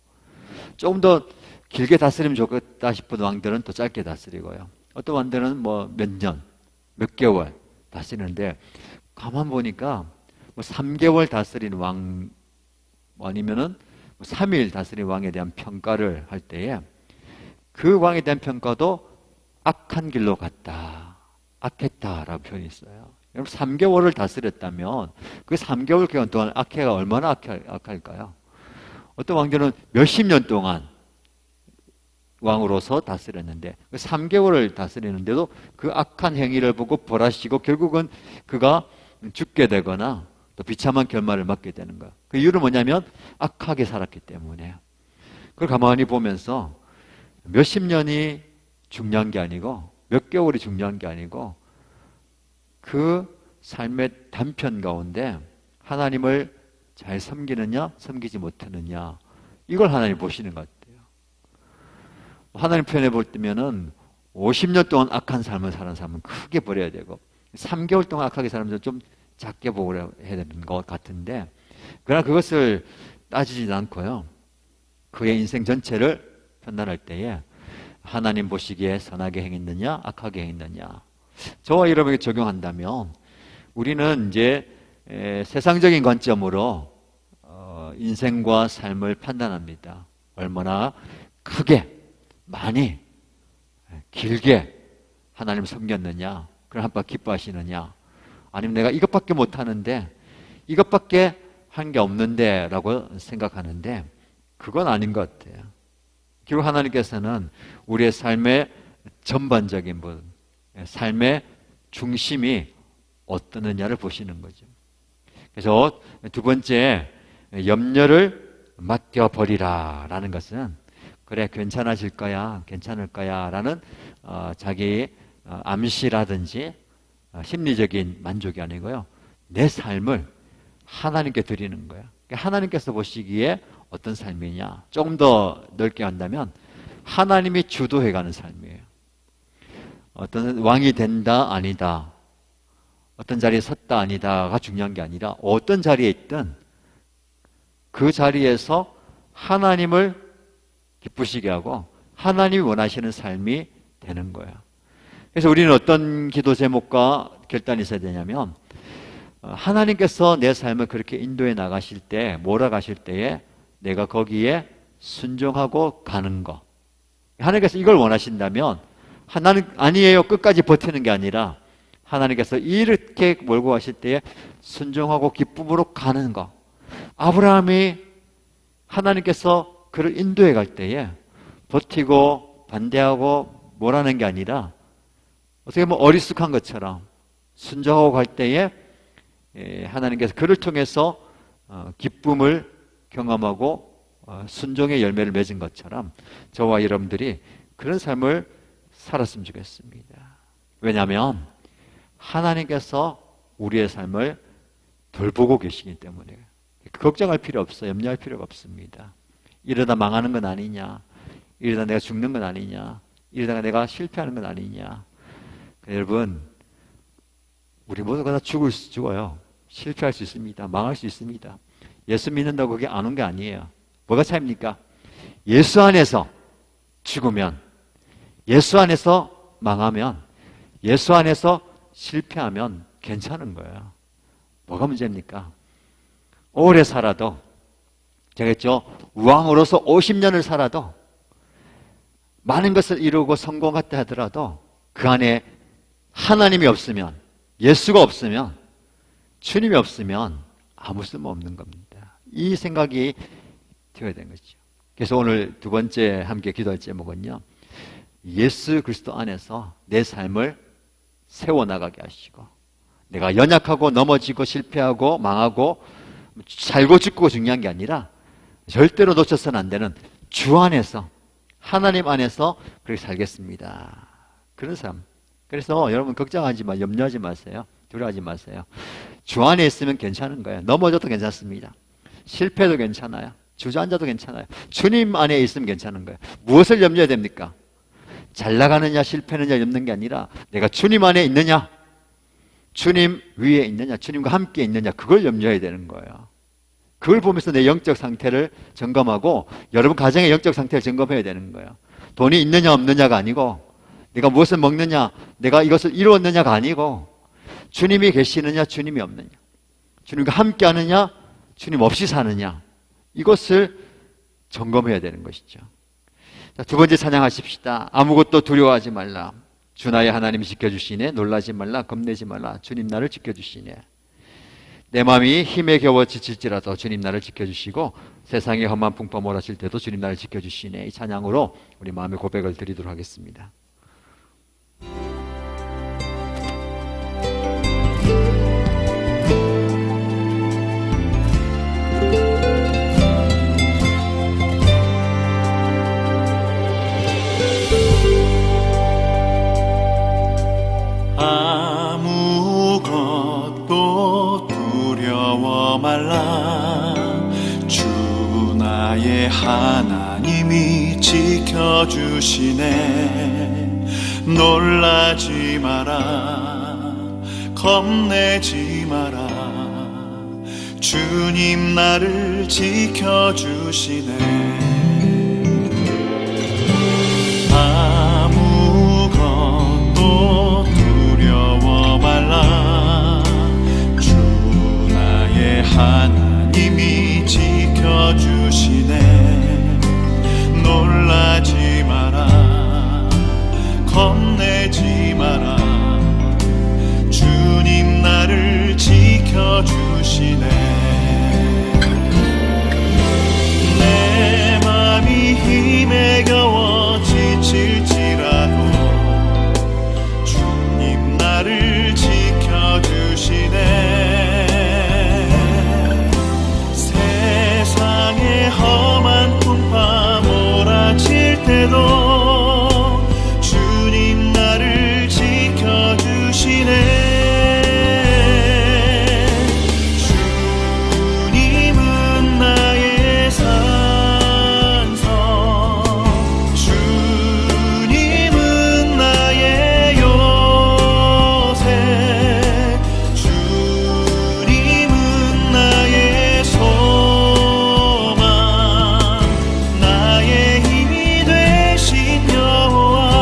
S1: 조금 더 길게 다스리면 좋겠다 싶은 왕들은 더 짧게 다스리고요. 어떤 왕들은 몇 년, 몇 개월 다스리는데 가만 보니까 3개월 다스린 왕 아니면은 3일 다스린 왕에 대한 평가를 할 때에 그 왕에 대한 평가도 악한 길로 갔다, 악했다라고 표현이 있어요. 여러분 3개월을 다스렸다면 그 3개월 기간 동안 악해가 얼마나 악할까요? 어떤 왕들은 몇십 년 동안 왕으로서 다스렸는데 3개월을 다스리는데도 그 악한 행위를 보고 벌하시고 결국은 그가 죽게 되거나 또 비참한 결말을 맞게 되는 거예요. 그 이유는 뭐냐면 악하게 살았기 때문에. 그걸 가만히 보면서 몇십 년이 중요한 게 아니고 몇 개월이 중요한 게 아니고 그 삶의 단편 가운데 하나님을 잘 섬기느냐 섬기지 못하느냐, 이걸 하나님 보시는 것 같아요. 하나님 편에 볼 때면은 50년 동안 악한 삶을 사는 사람은 크게 버려야 되고 3개월 동안 악하게 사는 사람은 좀 작게 보고 해야 되는 것 같은데, 그러나 그것을 따지지 않고요, 그의 인생 전체를 판단할 때에 하나님 보시기에 선하게 행했느냐 악하게 행했느냐, 저와 여러분에게 적용한다면 우리는 이제 세상적인 관점으로 인생과 삶을 판단합니다. 얼마나 크게 많이 길게 하나님 섬겼느냐, 그걸 한번 기뻐하시느냐, 아니면 내가 이것밖에 못하는데 이것밖에 한 게 없는데 라고 생각하는데, 그건 아닌 것 같아요. 결국 하나님께서는 우리의 삶의 전반적인 분, 삶의 중심이 어떠느냐를 보시는 거죠. 그래서 두 번째, 염려를 맡겨버리라 라는 것은, 그래 괜찮아질 거야 괜찮을 거야 라는 자기 암시라든지 심리적인 만족이 아니고요, 내 삶을 하나님께 드리는 거예요. 하나님께서 보시기에 어떤 삶이냐, 조금 더 넓게 한다면 하나님이 주도해가는 삶이에요. 어떤 왕이 된다 아니다, 어떤 자리에 섰다 아니다가 중요한 게 아니라 어떤 자리에 있든 그 자리에서 하나님을 기쁘시게 하고 하나님이 원하시는 삶이 되는 거예요. 그래서 우리는 어떤 기도 제목과 결단이 있어야 되냐면, 하나님께서 내 삶을 그렇게 인도해 나가실 때, 몰아가실 때에 내가 거기에 순종하고 가는 거. 하나님께서 이걸 원하신다면, 하나님 아니에요 끝까지 버티는 게 아니라 하나님께서 이렇게 몰고 가실 때에 순종하고 기쁨으로 가는 거. 아브라함이 하나님께서 그를 인도해 갈 때에 버티고 반대하고 뭐라는 게 아니라 어떻게 보면 어리숙한 것처럼 순종하고 갈 때에 하나님께서 그를 통해서 기쁨을 경험하고 순종의 열매를 맺은 것처럼 저와 여러분들이 그런 삶을 살았으면 좋겠습니다. 왜냐하면 하나님께서 우리의 삶을 돌보고 계시기 때문에 걱정할 필요 없어요. 염려할 필요가 없습니다. 이러다 망하는 건 아니냐, 이러다 내가 죽는 건 아니냐, 이러다가 내가 실패하는 건 아니냐. 여러분, 우리 모두가 다 죽어요. 실패할 수 있습니다. 망할 수 있습니다. 예수 믿는다고 그게 안 온 게 아니에요. 뭐가 차이입니까? 예수 안에서 죽으면, 예수 안에서 망하면, 예수 안에서 실패하면 괜찮은 거예요. 뭐가 문제입니까? 오래 살아도, 제가 했죠, 왕으로서 50년을 살아도, 많은 것을 이루고 성공했다 하더라도 그 안에 하나님이 없으면, 예수가 없으면, 주님이 없으면 아무 쓸모 없는 겁니다. 이 생각이 되어야 되는 거죠. 그래서 오늘 두 번째 함께 기도할 제목은요, 예수 그리스도 안에서 내 삶을 세워나가게 하시고, 내가 연약하고 넘어지고 실패하고 망하고 살고 죽고 중요한 게 아니라 절대로 놓쳐서는 안 되는 주 안에서, 하나님 안에서 그렇게 살겠습니다. 그런 삶. 그래서 여러분 걱정하지 마, 염려하지 마세요. 두려워하지 마세요. 주 안에 있으면 괜찮은 거예요. 넘어져도 괜찮습니다. 실패도 괜찮아요. 주저앉아도 괜찮아요. 주님 안에 있으면 괜찮은 거예요. 무엇을 염려해야 됩니까? 잘 나가느냐 실패느냐 염는 게 아니라 내가 주님 안에 있느냐, 주님 위에 있느냐, 주님과 함께 있느냐, 그걸 염려해야 되는 거예요. 그걸 보면서 내 영적 상태를 점검하고 여러분 가정의 영적 상태를 점검해야 되는 거예요. 돈이 있느냐 없느냐가 아니고, 내가 무엇을 먹느냐, 내가 이것을 이루었느냐가 아니고, 주님이 계시느냐 주님이 없느냐, 주님과 함께 하느냐 주님 없이 사느냐, 이것을 점검해야 되는 것이죠. 자, 두 번째 찬양하십시다. 아무것도 두려워하지 말라. 주 나의 하나님이 지켜주시네. 놀라지 말라. 겁내지 말라. 주님 나를 지켜주시네. 내 마음이 힘에 겨워 지칠지라도 주님 나를 지켜주시고, 세상의 험한 풍파 몰아칠 때도 주님 나를 지켜주시네. 이 찬양으로 우리 마음의 고백을 드리도록 하겠습니다.
S2: 하나님이 지켜주시네. 놀라지 마라, 겁내지 마라. 주님 나를 지켜주시네. 아무것도 두려워 말라. 주 나의 하나님이 지켜주시네. 놀라지 마라, 겁내지 마라. 주님 나를 지켜주시네. 내 맘이 힘에 겨워 지칠지라도 주님 나를 지켜주시네. 세상의 험한 풍파 몰아칠 때도 주님 나를 지켜주시네. 주님은 나의 산성, 주님은 나의 요새, 주님은 나의 소망, 나의 힘이 되신 여호와.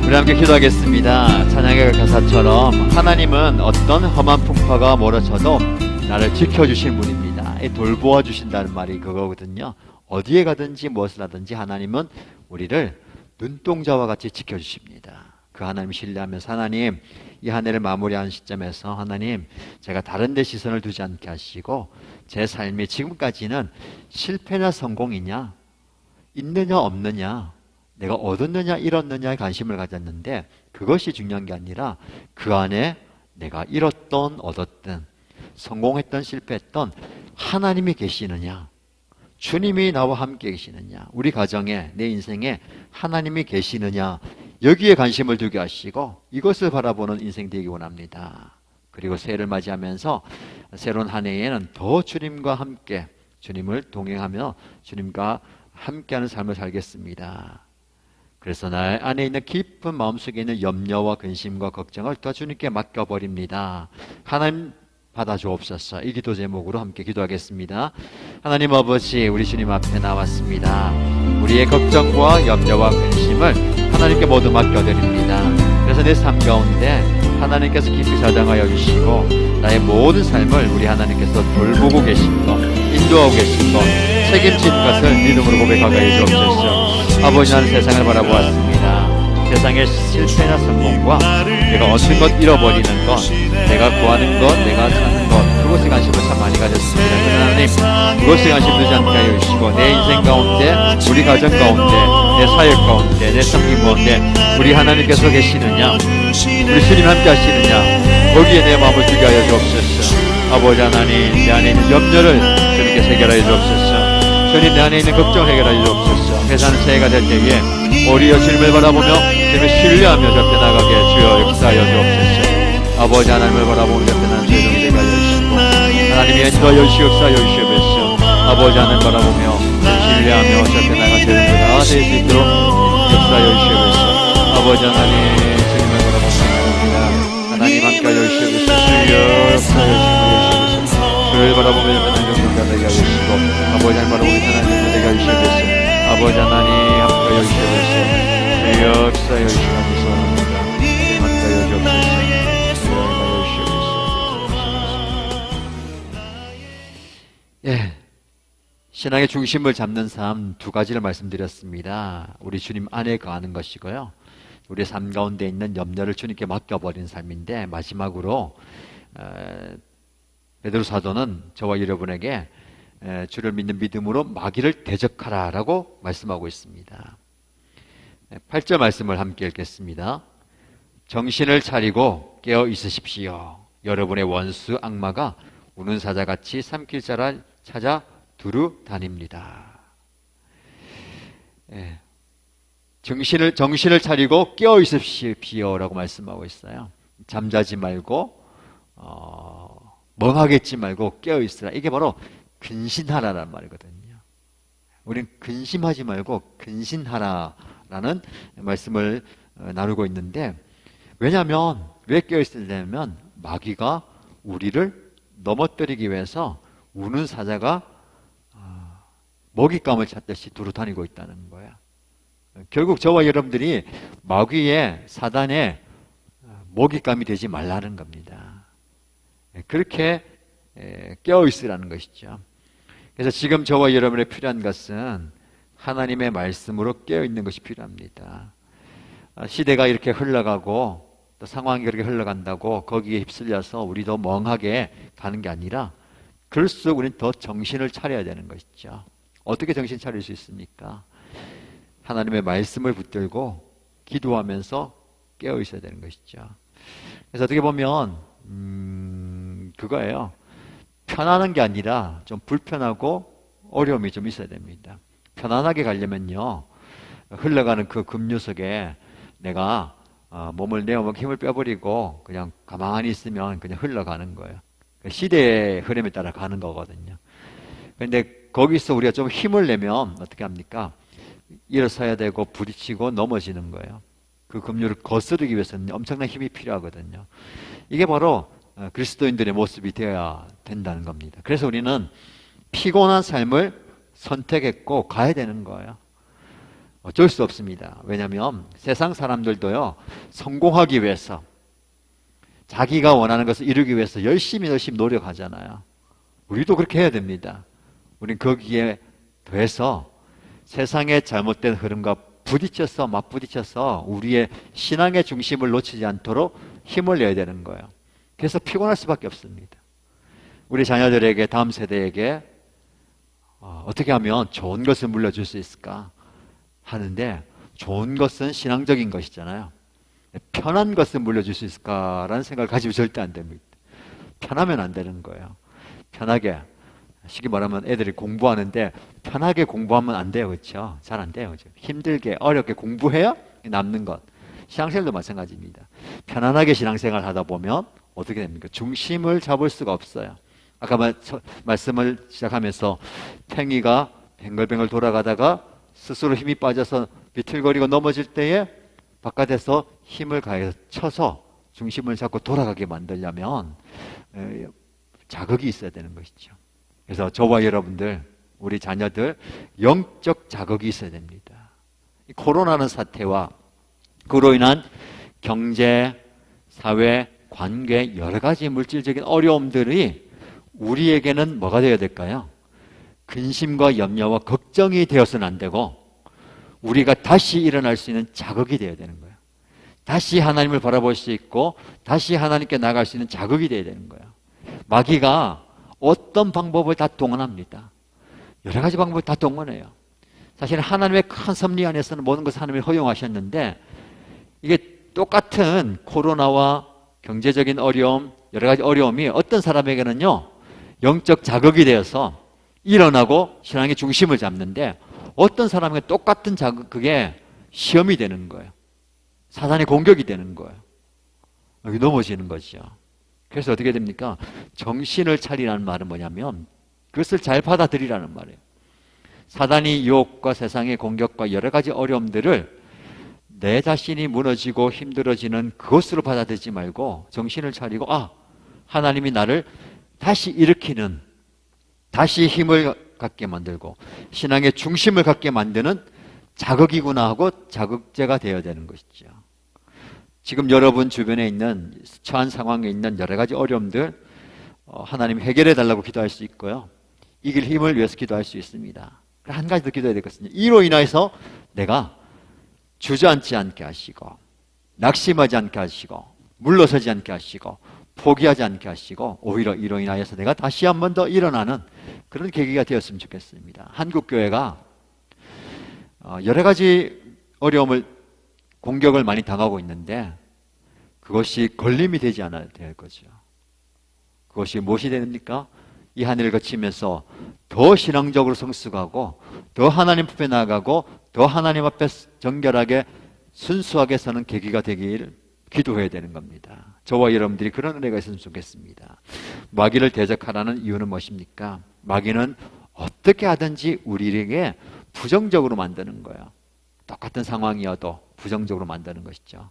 S1: 우리 함께 기도하겠습니다. 찬양의 가사처럼 하나님은 어떤 험한 풍파가 몰아쳐도 나를 지켜주신 분입니다. 돌보아 주신다는 말이 그거거든요. 어디에 가든지 무엇을 하든지 하나님은 우리를 눈동자와 같이 지켜주십니다. 그 하나님 신뢰하면서 하나님, 이 한 해를 마무리하는 시점에서 하나님, 제가 다른 데 시선을 두지 않게 하시고 제 삶이 지금까지는 실패냐 성공이냐, 있느냐 없느냐, 내가 얻었느냐 잃었느냐에 관심을 가졌는데 그것이 중요한 게 아니라 그 안에 내가 잃었던 얻었던, 성공했던 실패했던 하나님이 계시느냐, 주님이 나와 함께 계시느냐, 우리 가정에 내 인생에 하나님이 계시느냐, 여기에 관심을 두게 하시고 이것을 바라보는 인생 되기 원합니다. 그리고 새해를 맞이하면서 새로운 한 해에는 더 주님과 함께, 주님을 동행하며 주님과 함께하는 삶을 살겠습니다. 그래서 나 안에 있는 깊은 마음속에 있는 염려와 근심과 걱정을 다 주님께 맡겨버립니다. 하나님 받아주옵소서. 이 기도 제목으로 함께 기도하겠습니다. 하나님 아버지, 우리 주님 앞에 나왔습니다. 우리의 걱정과 염려와 근심을 하나님께 모두 맡겨드립니다. 그래서 내 삶 가운데 하나님께서 깊이 자정하여 주시고 나의 모든 삶을 우리 하나님께서 돌보고 계신 것, 인도하고 계신 것, 책임진 것을 믿음으로 고백하게 해주옵소서. 아버지, 나는 세상을 바라보았습니다. 세상의 실패나 성공과 내가 얻는 것, 잃어버리는 것, 내가 구하는 것, 내가 찾는 것, 그것에 관심을 참 많이 가졌습니다. 그러나 하나님, 그것에 관심 두지 않게 하여 주시고 내 인생 가운데, 우리 가정 가운데, 내 사역 가운데, 내 섬김 가운데 우리 하나님께서 계시느냐, 우리 주님 함께 하시느냐, 거기에 내 마음을 두게 하여 주옵소서. 아버지 하나님, 내 안에 있는 염려를 주님께서 해결하여 주옵소서. 주님, 내 안에 있는 걱정을 해결하여 주옵소서. 회사는 새해가 될 때에 우리여 주님을 바라보며 주님을 신뢰하며 접해 나가게 주여 역사하여 주옵소서. 아버지 하나님을 바라보며 접해 나가는 죄종이 되게 하여 주시고 하나님의 인도하여 주시고 역사하여 주시옵소서. 아버지 하나님 바라보며 신뢰하며 접해 나가는 죄종이 다 될 수 있도록 역사하여 주시옵소서. 아버지 하나님, 주님을 바라봅니다. 하나님 함께하여 주시옵소서. 주여 역사하여 주시옵소서. 주를 바라보며 접해 나가는 죄종이 되게 하여 주시고 아버지 하나님 바라보며 접해 나가는 죄종이 되게 하여 주시옵소서. 아버지 하나님 함께하여 주시옵소서. 주여 역사하여 주시옵소서. 하나님 함께하여 주옵소서. 예, 신앙의 중심을 잡는 삶 두 가지를 말씀드렸습니다. 우리 주님 안에 거하는 것이고요, 우리 삶 가운데 있는 염려를 주님께 맡겨버린 삶인데, 마지막으로 베드로 사도는 저와 여러분에게 주를 믿는 믿음으로 마귀를 대적하라라고 말씀하고 있습니다. 8절 말씀을 함께 읽겠습니다. 정신을 차리고 깨어 있으십시오. 여러분의 원수 악마가 우는 사자같이 삼킬 자를 찾아 두루 다닙니다. 정신을 차리고 깨어 있으십시오라고 말씀하고 있어요. 잠자지 말고 멍하게 있지 말고 깨어있으라. 이게 바로 근신하라라는 말이거든요. 우린 근심하지 말고 근신하라라는 말씀을 나누고 있는데, 왜냐하면 왜 깨어있으려면 마귀가 우리를 넘어뜨리기 위해서 우는 사자가 먹잇감을 찾듯이 두루 다니고 있다는 거야. 결국 저와 여러분들이 마귀의 사단의 먹잇감이 되지 말라는 겁니다. 그렇게 깨어있으라는 것이죠. 그래서 지금 저와 여러분의 필요한 것은 하나님의 말씀으로 깨어있는 것이 필요합니다. 시대가 이렇게 흘러가고 또 상황이 그렇게 흘러간다고 거기에 휩쓸려서 우리도 멍하게 가는 게 아니라, 그럴수록 우리는 더 정신을 차려야 되는 것이죠. 어떻게 정신 차릴 수 있습니까? 하나님의 말씀을 붙들고 기도하면서 깨어 있어야 되는 것이죠. 그래서 어떻게 보면 그거예요. 편안한 게 아니라 좀 불편하고 어려움이 좀 있어야 됩니다. 편안하게 가려면요, 흘러가는 그 급류 속에 내가 몸을 내어먹고 힘을 빼버리고 그냥 가만히 있으면 그냥 흘러가는 거예요. 시대의 흐름에 따라 가는 거거든요. 그런데 거기서 우리가 좀 힘을 내면 어떻게 합니까? 일어서야 되고 부딪히고 넘어지는 거예요. 그 급류를 거스르기 위해서는 엄청난 힘이 필요하거든요. 이게 바로 그리스도인들의 모습이 되어야 된다는 겁니다. 그래서 우리는 피곤한 삶을 선택했고 가야 되는 거예요. 어쩔 수 없습니다. 왜냐하면 세상 사람들도요, 성공하기 위해서, 자기가 원하는 것을 이루기 위해서 열심히 노력하잖아요. 우리도 그렇게 해야 됩니다. 우리는 거기에 더해서 세상의 잘못된 흐름과 부딪혀서 맞부딪혀서 우리의 신앙의 중심을 놓치지 않도록 힘을 내야 되는 거예요. 그래서 피곤할 수밖에 없습니다. 우리 자녀들에게, 다음 세대에게 어떻게 하면 좋은 것을 물려줄 수 있을까 하는데, 좋은 것은 신앙적인 것이잖아요. 편한 것을 물려줄 수 있을까라는 생각을 가지면 절대 안 됩니다. 편하면 안 되는 거예요. 편하게, 쉽게 말하면 애들이 공부하는데 편하게 공부하면 안 돼요. 그렇죠? 잘 안 돼요. 그렇죠? 힘들게 어렵게 공부해야 남는 것. 신앙생활도 마찬가지입니다. 편안하게 신앙생활 하다 보면 어떻게 됩니까? 중심을 잡을 수가 없어요. 아까 말씀을 시작하면서 팽이가 뱅글뱅글 돌아가다가 스스로 힘이 빠져서 비틀거리고 넘어질 때에 바깥에서 힘을 가해서 쳐서 중심을 잡고 돌아가게 만들려면 자극이 있어야 되는 것이죠. 그래서 저와 여러분들, 우리 자녀들 영적 자극이 있어야 됩니다. 코로나는 사태와 그로 인한 경제, 사회, 관계, 여러 가지 물질적인 어려움들이 우리에게는 뭐가 되어야 될까요? 근심과 염려와 걱정이 되어서는 안 되고, 우리가 다시 일어날 수 있는 자극이 되어야 되는 거예요. 다시 하나님을 바라볼 수 있고 다시 하나님께 나갈 수 있는 자극이 되어야 되는 거예요. 마귀가 어떤 방법을 다 동원합니다. 여러 가지 방법을 다 동원해요. 사실 하나님의 큰 섭리 안에서는 모든 것을 하나님이 허용하셨는데, 이게 똑같은 코로나와 경제적인 어려움, 여러 가지 어려움이 어떤 사람에게는요, 영적 자극이 되어서 일어나고 신앙의 중심을 잡는데, 어떤 사람에게 똑같은 자극, 그게 시험이 되는 거예요. 사단의 공격이 되는 거예요. 여기 넘어지는 거죠. 그래서 어떻게 됩니까? 정신을 차리라는 말은 뭐냐면 그것을 잘 받아들이라는 말이에요. 사단이 유혹과 세상의 공격과 여러 가지 어려움들을 내 자신이 무너지고 힘들어지는 그것으로 받아들이지 말고 정신을 차리고, 하나님이 나를 다시 일으키는, 다시 힘을 갖게 만들고 신앙의 중심을 갖게 만드는 자극이구나 하고 자극제가 되어야 되는 것이죠. 지금 여러분 주변에 있는, 처한 상황에 있는 여러 가지 어려움들 하나님 해결해 달라고 기도할 수 있고요, 이길 힘을 위해서 기도할 수 있습니다. 한 가지 더 기도해야 되겠습니다. 이로 인해서 내가 주저앉지 않게 하시고, 낙심하지 않게 하시고, 물러서지 않게 하시고, 포기하지 않게 하시고, 오히려 이로 인하여서 내가 다시 한 번 더 일어나는 그런 계기가 되었으면 좋겠습니다. 한국교회가 여러 가지 어려움을, 공격을 많이 당하고 있는데 그것이 걸림이 되지 않아야 될 거죠. 그것이 무엇이 됩니까? 이 한 해를 거치면서 더 신앙적으로 성숙하고 더 하나님 앞에 나아가고 더 하나님 앞에 정결하게 순수하게 서는 계기가 되길 기도해야 되는 겁니다. 저와 여러분들이 그런 은혜가 있으면 좋겠습니다. 마귀를 대적하라는 이유는 무엇입니까? 마귀는 어떻게 하든지 우리에게 부정적으로 만드는 거예요. 똑같은 상황이어도 부정적으로 만드는 것이죠.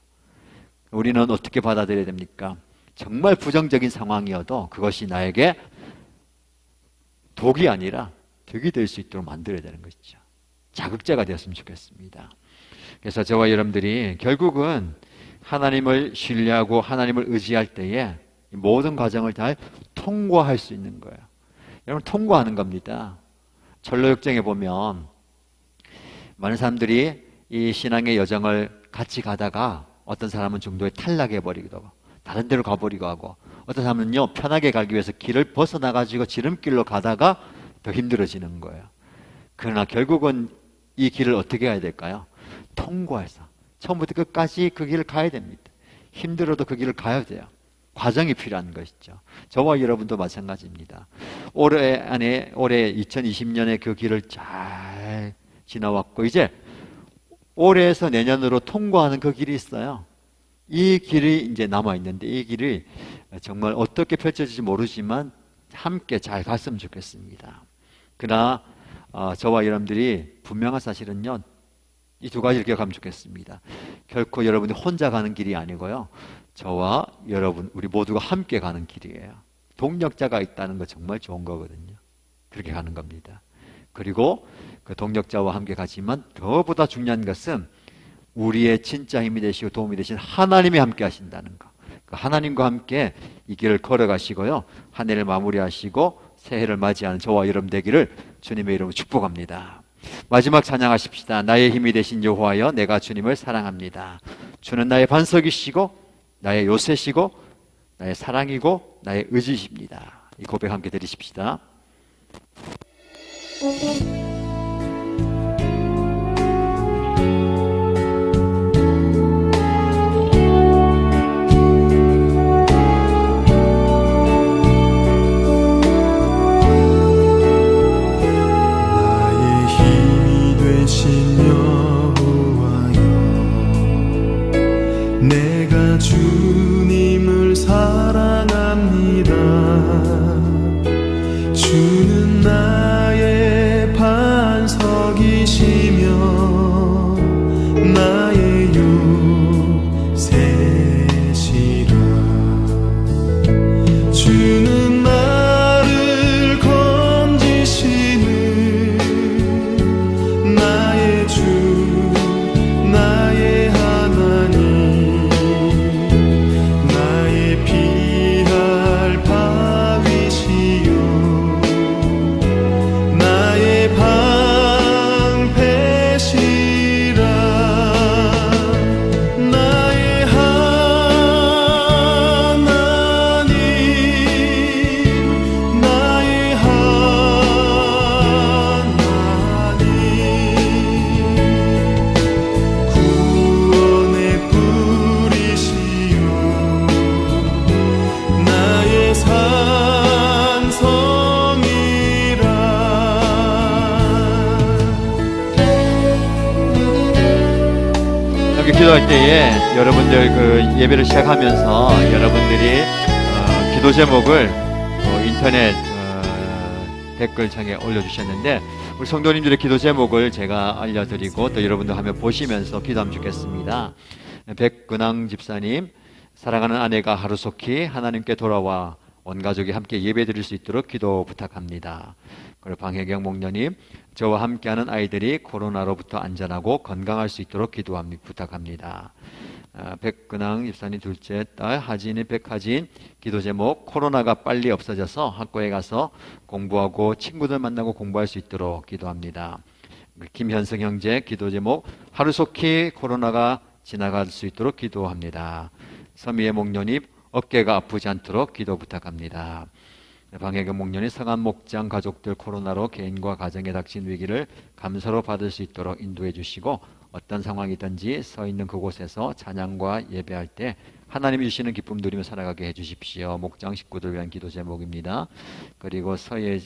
S1: 우리는 어떻게 받아들여야 됩니까? 정말 부정적인 상황이어도 그것이 나에게 독이 아니라 득이 될 수 있도록 만들어야 되는 것이죠. 자극제가 되었으면 좋겠습니다. 그래서 저와 여러분들이 결국은 하나님을 신뢰하고 하나님을 의지할 때에 모든 과정을 잘 통과할 수 있는 거예요. 여러분, 통과하는 겁니다. 철로역정에 보면 많은 사람들이 이 신앙의 여정을 같이 가다가 어떤 사람은 중도에 탈락해버리기도 하고 다른 데로 가버리고 하고, 어떤 사람은요 편하게 가기 위해서 길을 벗어나가지고 지름길로 가다가 더 힘들어지는 거예요. 그러나 결국은 이 길을 어떻게 해야 될까요? 통과해서 처음부터 끝까지 그 길을 가야 됩니다. 힘들어도 그 길을 가야 돼요. 과정이 필요한 것이죠. 저와 여러분도 마찬가지입니다. 올해 2020년에 그 길을 잘 지나왔고, 이제 올해에서 내년으로 통과하는 그 길이 있어요. 이 길이 이제 남아있는데, 이 길이 정말 어떻게 펼쳐질지 모르지만 함께 잘 갔으면 좋겠습니다. 그러나 저와 여러분들이 분명한 사실은요, 이 두 가지를 기억하면 좋겠습니다. 결코 여러분이 혼자 가는 길이 아니고요, 저와 여러분, 우리 모두가 함께 가는 길이에요. 동력자가 있다는 거 정말 좋은 거거든요. 그렇게 가는 겁니다. 그리고 그 동력자와 함께 가지만 더보다 중요한 것은 우리의 진짜 힘이 되시고 도움이 되신 하나님이 함께 하신다는 거. 그 하나님과 함께 이 길을 걸어가시고요, 한 해를 마무리하시고 새해를 맞이하는 저와 여러분 되기를 주님의 이름으로 축복합니다. 마지막 찬양하십시다. 나의 힘이 되신 여호와여, 내가 주님을 사랑합니다. 주는 나의 반석이시고 나의 요새시고 나의 사랑이고 나의 의지십니다. 이 고백 함께 드리십시다.
S2: 내가 주님을 사랑합니다. 주는 나의 반석이시며 나의 요새시라. 주는 나를 건지시는 나의 주, 나의 하나님, 나의 피할 바위시요 나의 방패시라. 나의 하나님, 나의 하나님, 구원의 뿌리시요 나의 산성이라.
S1: 이렇게 기도할 때에 여러분들 그 예배를 시작하면서 여러분들이 기도 제목을 인터넷 댓글창에 올려주셨는데, 우리 성도님들의 기도 제목을 제가 알려드리고 또 여러분들 하면 보시면서 기도하면 좋겠습니다. 백근황 집사님, 사랑하는 아내가 하루속히 하나님께 돌아와 온 가족이 함께 예배드릴 수 있도록 기도 부탁합니다. 그리고 방혜경 목녀님, 저와 함께하는 아이들이 코로나로부터 안전하고 건강할 수 있도록 부탁합니다. 백근황 집사님 둘째 딸 하진이 백하진, 기도 제목 코로나가 빨리 없어져서 학교에 가서 공부하고 친구들 만나고 공부할 수 있도록 기도합니다. 김현승 형제, 기도 제목 하루속히 코로나가 지나갈 수 있도록 기도합니다. 서미애 목련이 어깨가 아프지 않도록 기도 부탁합니다. 방혜경 목련이 성한 목장 가족들 코로나로 개인과 가정에 닥친 위기를 감사로 받을 수 있도록 인도해 주시고, 어떤 상황이든지 서 있는 그곳에서 찬양과 예배할 때 하나님이 주시는 기쁨 누리며 살아가게 해주십시오. 목장 식구들 위한 기도 제목입니다. 그리고 서미애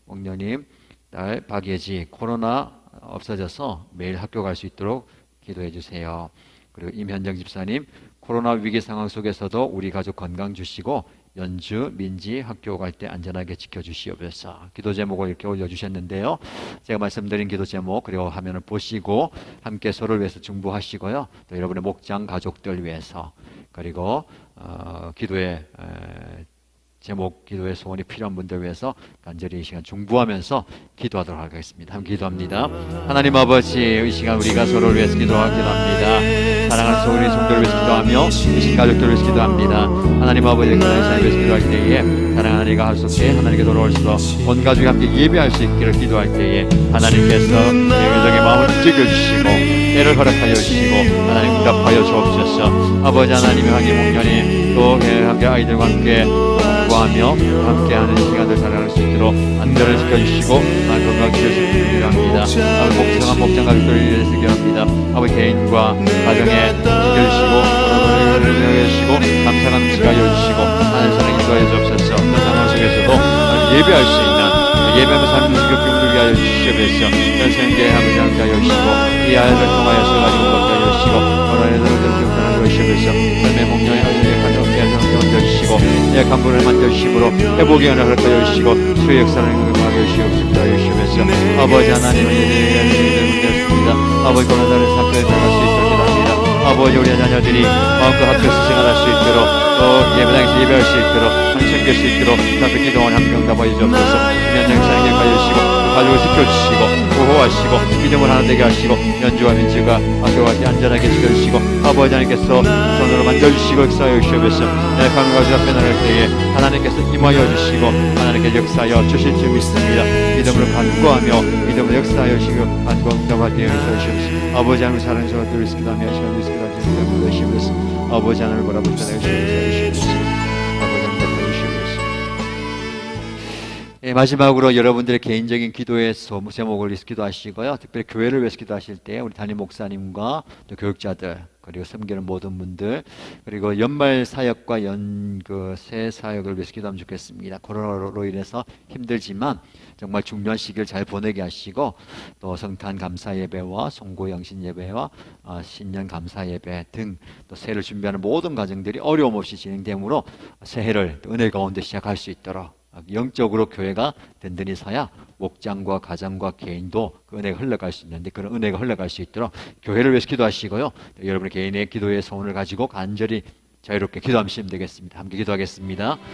S1: 목련님 딸 박예지, 코로나 없어져서 매일 학교 갈 수 있도록 기도해 주세요. 그리고 임현정 집사님, 코로나 위기 상황 속에서도 우리 가족 건강 주시고 연주, 민지 학교 갈 때 안전하게 지켜주시옵소서. 기도 제목을 이렇게 올려주셨는데요. 제가 말씀드린 기도 제목 그리고 화면을 보시고 함께 서로를 위해서 중보하시고요. 또 여러분의 목장 가족들 위해서 그리고 기도의 제목, 기도의 소원이 필요한 분들 위해서 간절히 이 시간 중보하면서 기도하도록 하겠습니다. 함께 기도합니다. 하나님 아버지, 이 시간 우리가 서로를 위해서 기도합니다. 사랑하는 소원이 성도를 위해서 기도하며 이 시간 가족들을 위해서 기도합니다. 하나님 아버지, 하나님 위해서 기도할 때에 사랑하는 하나님과 할 수 없게 하나님께 돌아올 수 온 가족이 함께 예배할 수 있기를 기도할 때에 하나님께서 여정의 마음을 움직여주시고 때를 허락하여 주시고 하나님 응답하여 주옵소서. 아버지 하나님의 하기 목련이 또 함께 아이들과 함께 공부하며 함께하는 시간을 살아갈 수 있도록 안전을 지켜주시고 건강 지켜주시기 기도합니다. 아버지 목성한 목장 가족들을 위해서 기도합니다. 아버지 개인과 가정에 지켜주시고 해주시고 감사하는 시간 여주시고 하나님 사랑 인도하여 주옵소서. 그 상황 속에서도 예배할 수 있는 예배하면서 하나님 기쁨을 위하여 주시옵소서. 전생계 아버지 하나님 하여 주시고 이 아이를 통하여서 가지고 먹게 하여 주시고 오늘에도 하여 주시옵소서. 삶의 목련에 주시고 약한 분을 만져주심으로 회복의 은혜를 허락하여 주시고 수의 역사를 응하여 주시옵소서. 아버지 하나님은 예배를 되었습니다. 아버지 고난다는 사건에 들어갈 수 있도록 기도합니다. 아버지 우리 자녀들이 마음껏 학교에서 생활할 수 있도록 또 예배당에서 예배할 수 있도록 항생될 수 있도록 앞에 기도원 함께 응답하여 주옵소서. 현장 사랑에 하여 주시고 가족을 지켜주시고 보호하시고 믿음을 하나 되게 하시고 연주와 민지가 학교 갈 때 안전하게 지켜주시고 아버지 하나님께서 손으로 만져주시고 역사하여 주시옵소서. 내 가족 앞에 나갈 때에 하나님께서 임하여 주시고 하나님께서 역사하여 주실 줄 믿습니다. 믿음으로 간구하며 믿음으로 역사하여 주시고 간구 응답할 때에 역사하여 주시옵소서. 아버지 하나님 사랑스러워 드리겠습니다. 하며 시간 드리겠습니다. 아버지 하나님을 바라보시고 주시옵소서. 아버지 하나님 바라보시옵소서. 마지막으로 여러분들의 개인적인 기도의 제목을 위해서 기도하시고요. 특별히 교회를 위해서 기도하실 때 우리 담임 목사님과 또 교육자들 그리고 섬기는 모든 분들 그리고 연말 사역과 새 사역을 위해서 기도하면 좋겠습니다. 코로나로 인해서 힘들지만 정말 중요한 시기를 잘 보내게 하시고 또 성탄 감사 예배와 송고 영신 예배와 신년 감사 예배 등 또 새해를 준비하는 모든 가정들이 어려움 없이 진행되므로 새해를 은혜 가운데 시작할 수 있도록 영적으로 교회가 든든히 서야 목장과 가정과 개인도 그 은혜가 흘러갈 수 있는데 그런 은혜가 흘러갈 수 있도록 교회를 위해서 기도하시고요. 여러분의 개인의 기도의 소원을 가지고 간절히 자유롭게 기도하시면 되겠습니다. 함께 기도하겠습니다.